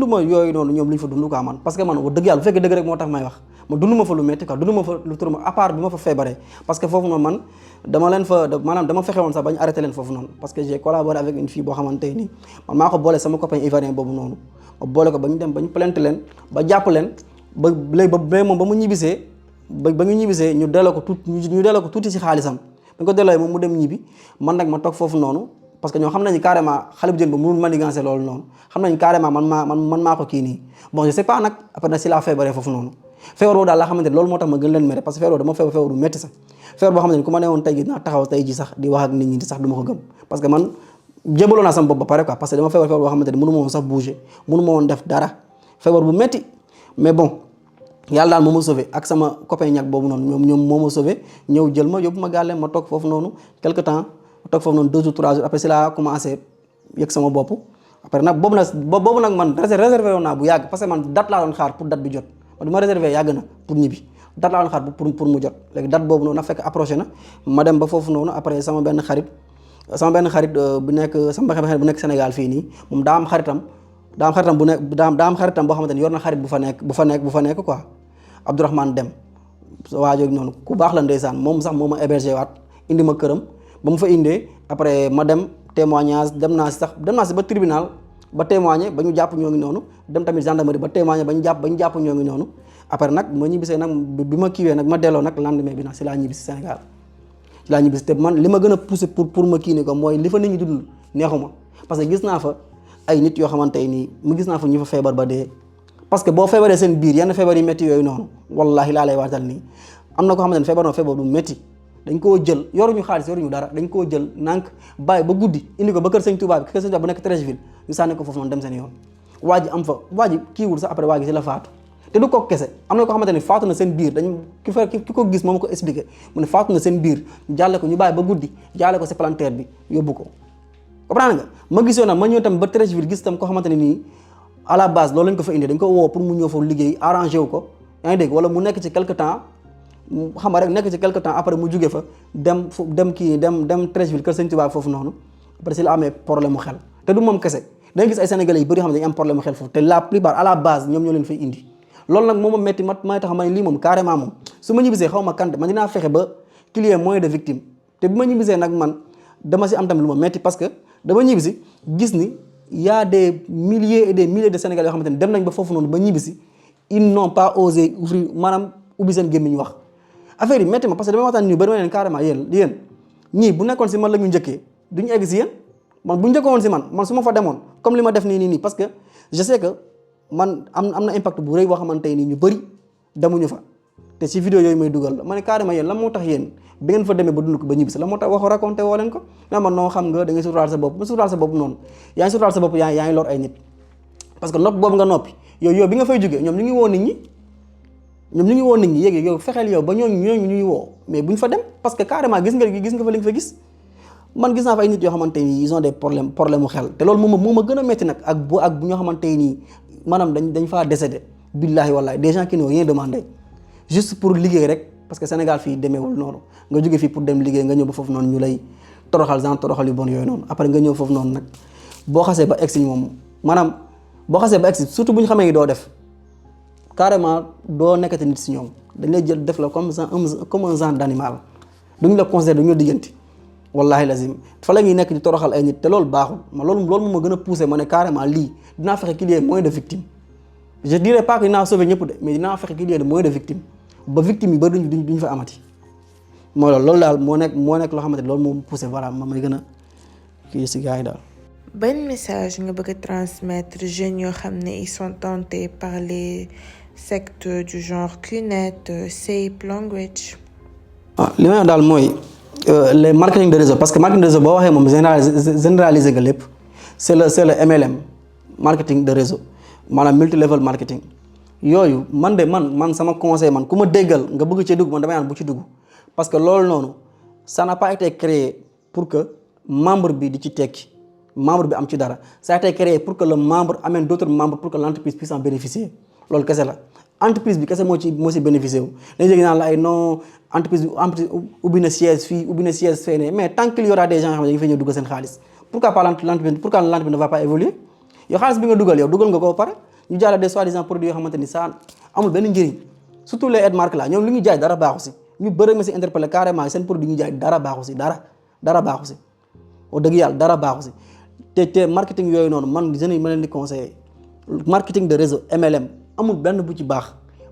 [SPEAKER 1] ma yooyu noonu ñoom li ñu fa dund quoi man parce que man wax dëgg yàlla bu fekkee dëgg rek moo tax may wax man dund ma fa lu metti quoi dund ma fa lu trop à part bi ma fa feebaree parce que foofu noonu man dama fexe woon sax ba ñu arrêté leen foofu noonu parce que j'ai collaboré avec une fille boo xamante nii man maa ko boole sama copain ivoirien boobu noonu ma boole ko ba ñu dem ba ñu plainte leen ba jàpp leen ba léegi ba moom ba mu ñibbisee ba nga ñibbisee ñu delloo ko tuuti si xaalisam dañ ko delloo moom mu dem ñibbi man nag ma toog foofu noonu parce que ñoo xam nañu carrément xale bu jën ba mënul manigancé loolu noonu xam nañu carrément man maa ko kii nii bon je sais pas nag après nag si laa feebaree foofu noonu feebar boobu daal laa xamante ne loolu moo tax ma gën leen mere parce que feebar boobu dama feebar bu métti sax feebar boo xamante ne ku ma ne woon tey ji naa taxaw tey ji sax di wax ak nit ñi sax du ma ko gëm parce que man jébaloo naa sama bopp ba pare quoi parce que dama feebar boo xamante ne mënu ma woon sax bouger mënu ma woon def dara feebar bu métti mais bon yàlla daal moo ma sauvé ak sama copain ñag boobu noonu ñoom moo ma sauvé ñëw jël ma yóbbu ma gàlle ma toog foofu noonu quelque temps ma toog foofu noonu 2 jours 3 jours après si laa commencé yëg sama bopp après nag boobu nag man réservé woon naa bu yàgg parce que man date laa doon xaar pour date bi jot man du ma réservé yàgg na pour ñibbi date laa doon xaar pour mu jot léegi date boobu noonu na fekk approché na ma dem ba foofu noonu après sama benn xarit bu nekk Sénégal fii nii moom daa am xaritam boo xamante ni yor na xarit bu fa nekk quoi Abdourahmane Dem waajooju noonu ku baax la ndeysaan moom sax moo ma hébergé waat indi ma këram ba mu fa indee après ma dem témoignage dem naa si ba tribunal ba témoigner ba ñu jàpp ñoo ngi noonu dem tamit gendarmerie ba témoigner ba ñu jàpp ñoo ngi noonu après nag ma ñibbisee nag bi ma kiiwee nag ma delloo nag lendemain bi nag si laa ñibbisi Sénégal si laa ñibbisi te man li ma gën a poussé pour ma kii ni ko mooy li fa nit ñi dund neexuma parce que gis naa fa ay nit yoo xamante nii mu gis naa fa ñu fa feebar ba dee parce que boo feebaree seen biir yenn feebar yi métti yooyu noonu wallahi laa lay waatal nii am na ko xamante ne feebar bu métti dañ koo jël yoruñu xaalis yoruñu dara dañ koo jël nànk bàyyi ba guddi indi ko ba kër sëñ Touba bi kër sëñ Touba bu nekk Treichville ñu sànni ko foofu noonu dem seen yoon waa ji kiiwul sax après waa ji si la faatu te du ko kese am na ko xamante ne faatu na seen biir ki ko gis moom ko expliqué mu ne faatu na seen biir jàlle ko ñu bàyyi ba guddi jàlle ko si palanteer bi yóbbu ko comprendre nga ma gisoon nag ma ñëw tam ba Treichville gis tam ko xamante ne nii à la base loolu lañ ko fa indi dañ ko woo pour mu ñëw foofu liggéey arrangé wu ko yaa ngi dégg wala mu nekk ci quelque temps xam nga rek nekk ci quelque temps après mu jóge fa dem Treichville kër Sëñ Tuubaa foofu noonu après si la amee problème mu xel te du moom kese da nga gis ay sénégalais yu bëri xam ne dañu am problème mu xel foofu te la plupart à la base ñoom ñoo leen fay indi loolu nag moom ma metti may tax ma ne lii moom carrément moom su ma ñibbisee xaw ma kante man dinaa fexe ba qu'il y ait moins de victimes te bi ma ñibbisee nag man dama si am tamit lu ma metti parce que dama ñibbisi gis ni y a des milliers et des milliers de sénégalais yoo xamante ne dem nañ ba foofu noonu ba ñibbisi ils n'ont pas osé ouvrir maanaam ubbi seen gémmiñ wax affaire yi métti ma parce que damay waxtaan ñu bëri ma leen carrément yéen ñii bu nekkoon si man la ñu njëkkee duñu egg si yéen man bu njëkkoon si man su ma fa demoon comme li ma def nii parce que je sais que man am na impact bu rëy boo xamante nii ñu bëri demuñu fa te si vidéo yooyu may dugal ma ne carrément yéen la moo tax yéen bi ngeen fa demee ba dund ko ba ñibbisi la moo tax waxu raconté woo leen ko na man noo xam nga da ngay suturaal sa bopp bu suturaal sa bopp noonu yaa ngi suturaal sa bopp yaa ngi lor ay nit parce que nopp boobu nga noppi yow bi nga fay jógee ñoom ñu ngi woo nit ñi yéegi yow fexeel yow ba ñooñu ñuy woo mais buñ fa dem parce que carrément gis nga fa li nga fa gis man gis naa fa ay nit yoo xamante nii ils ont des problème mu xel te loolu moo ma gën a métti nag ak bu ñoo xamante nii maanaam dañ faa décédé billaahi wallaahi des gens qui n'ont rien demandé juste pour liggéey rek parce que Sénégal fii demeewul noonu nga jóge fii pour dem liggéey nga ñëw ba foofu noonu ñu lay toroxal yu bon yooyu noonu après nga ñëw foofu noonu nag boo xasee ba egsi moom maanaam boo xasee ba egsi surtout bu ñu xamee doo def carrément doo nekkati nit si ñoom dañ lay jël def la comme un genre d'animal duñu la considérer duñu la digganti wallahi lazim fa la ñuy nekk di toroxal ay nit te loolu baaxul ma loolu moom ma gën a poussé ma ne carrément lii dinaa fexe qu'il y ait moins de victimes je dirais pas que dinaa sauver ñëpp de mais dinaa fexe qu'il y ait moins de victimes ba victimes yi bëri duñ fa amati mooy loolu daal moo nekk loo xamante ne loolu moo poussé voilà ma may gën a kii si gars yi daal.
[SPEAKER 2] ban message nga bëgg a transmettre jeunes yoo xam ne ils sont tentés par les sectes du genre QNET, SAPE, Language.
[SPEAKER 1] li may wax daal mooy les marketing de réseau parce que marketing de réseau boo waxee moom généraliser nga lépp c'est le MLM marketing de réseau maanaam multi level marketing yooyu man sama conseil man ku ma déggal nga bëgg ci dugg man damay naan bu ci dugg parce que loolu noonu ça n'a pas été créé pour que membre bi di ci tekki membre bi am ci dara ça a été créé pour que le membre amène d'autres membres pour que l'entreprise puisse en bénéficier loolu kese la entreprise bi kese moo ci bénéficier wu dañu léegi naan la ay non entreprise ubbi na siège fii ubbi na siège fee mais tant qu'il y aura des gens yoo xam ne dañu fay ñëw duggal seen xaalis pourquoi l'entreprise ne va pas évoluer yow xaalis bi nga dugal nga ko ba pare ñu jaay la des soi-disant produits yoo xamante ni ça amul benn njëriñ surtout les aides marques là ñoom li ñu jaay dara baaxu si ñu bëri ma si interpellé carrément seen produit ñu jaay dara baaxu si dara baaxu si au dëgg yàlla dara baaxu si te marketing yooyu noonu man jeunes yi ma leen di conseiller marketing de réseau MLM amul benn bu ci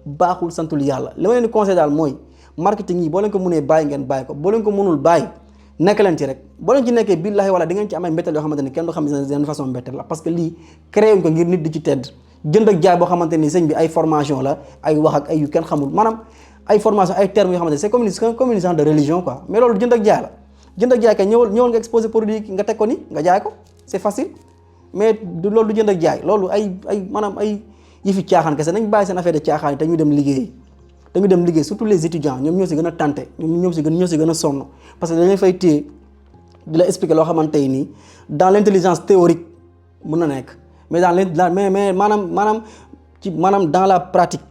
[SPEAKER 1] baaxul santul yàlla li ma leen di conseiller daal mooy marketing yi boo leen ko mënee bàyyi ngeen bàyyi ko boo leen ko mënul bàyyi nekk leen ci rek boo leen ci nekkee billaahi wala di ngeen ci am ay mbettel yoo xamante ni kenn du xam seen façon mbettel la parce que lii créé wuñ ko ngir nit di ci tedd jënd ak jaay boo xamante ni sëñ bi ay formation la ay wax ak ay yu kenn xamul maanaam ay formation ay termes yoo xamante ni c'est comme une genre de religion quoi mais loolu jënd ak jaay la jënd ak jaay kay ñëwal nga exposé produit nga teg ko ni nga jaay ko c'est facile mais loolu du jënd ak jaay loolu ay maanaam ay yi fi caaxaan kese nañ bàyyi seen affaire de caaxaan yi te ñu dem liggéey surtout les étudiants ñoom ñoo si gën a tenté ñoo si gën a sonn parce que dañuy fay téye di la expliquer loo xamante nii dans l'intelligence théorique mën na nekk mais mais maanaam dans la pratique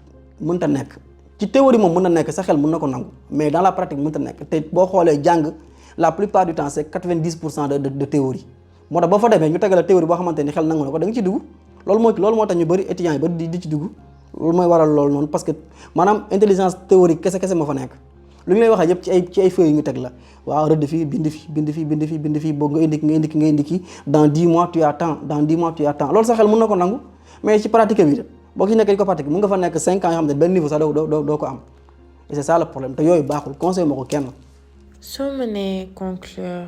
[SPEAKER 1] mënta nekk ci théorie moom mën na nekk sa xel mën na ko nangu mais dans la pratique mënta nekk te boo xoolee jàng la plupart du temps c'est 90% de théorie moo tax boo fa demee ñu tegal la théorie boo xamante ni xel nangu na ko da nga ci dugg loolu moo tax ñu bëri étudiants yi bëri di ci dugg loolu mooy waral loolu noonu parce que maanaam intelligence théorique kese moo fa nekk lu ñu lay waxee yëpp ci ay feuilles yu ñu teg la waaw rëdd fii bind fii boo nga indi ki dans 10 mois tu as temps loolu sa xel mën na ko nangu mais ci pratique bi boo ci nekkee di ko pratique mën nga fa nekk 5 ans yoo xam ne benn niveau sax doo ko am et c'est ça le problème te yooyu baaxul conseil ma ko kenn.
[SPEAKER 2] soo mënee conclure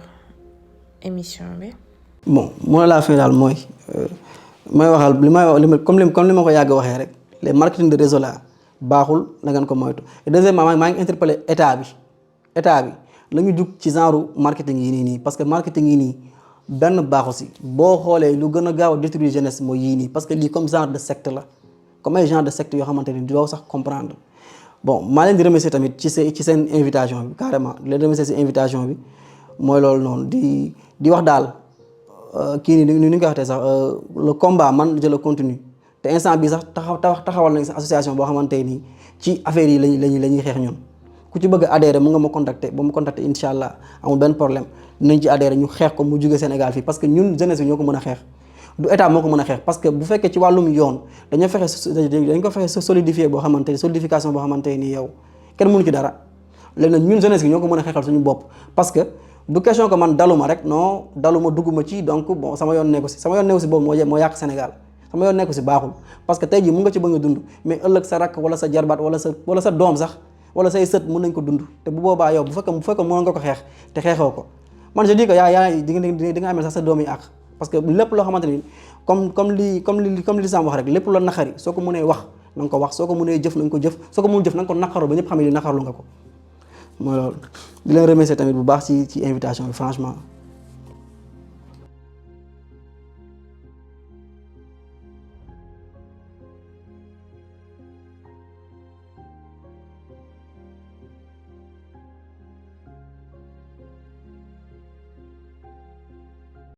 [SPEAKER 2] émission bi.
[SPEAKER 1] bon mot de la fin daal mooy may waxal li may comme li ma ko yàgg waxee rek les marketing de réseau là baaxul na ngeen ko moytu et deuxièmement maa ngi interpellé état bi la ñu jug ci genre marketing yi nii parce que marketing yi nii benn baaxu si boo xoolee lu gën a gaaw a détruire jeunesse mooy yii nii parce que lii comme genre de secte la comme ay genre de secte yoo xamante ni doo sax comprendre bon maa leen di remercier tamit ci seen invitation bi carrément di leen remercier si invitation bi mooy loolu noonu di wax daal kii nii ni ñu koy waxtee sax le combat man je le continue te instant bi sax taxawal nañ sax association boo xamante nii ci affaire yi la ñuy xeex ñun ku ci bëgg a adhérer mu nga ma contacter ba mu contacter incha allah amul benn problème dinañ ci adhérer ñu xeex ko mu jóge Sénégal fii parce que ñun jeunesse bi ñoo ko mën a xeex du état moo ko mën a xeex parce que bu fekkee ci wàllum yoon dañ ko fexe solidifier boo xamante ni solidification boo xamante nii yow kenn mënu ci dara léegi nag ñun jeunesse bi ñoo ko mën a xeexal suñu bopp parce que du question que man daluma rek non daluma dugguma ci donc bon sama yoon nekku si boobu moo yàq Sénégal sama yoon nekku si baaxul parce que tey jii mun nga ci bëgg a dund mais ëllëg sa rakk wala sa jarbaat wala sa doom sax wala say sët mën nañ ko dund te bu boobaa yow bu fekkee mënoon nga ko xeex te xeexoo ko man je dis que yaa di nga amee sax sa doom yi àq parce que lépp loo xamante ni comme li Sam wax rek lépp loo naqari soo ko mënee wax na nga ko wax soo ko mënee jëf na nga ko jëf soo ko mënul jëf na nga ko naqaru ba ñëpp xam ne li naqarlu nga ko mooy loolu di leen remercier tamit bu baax ci invitation bi franchement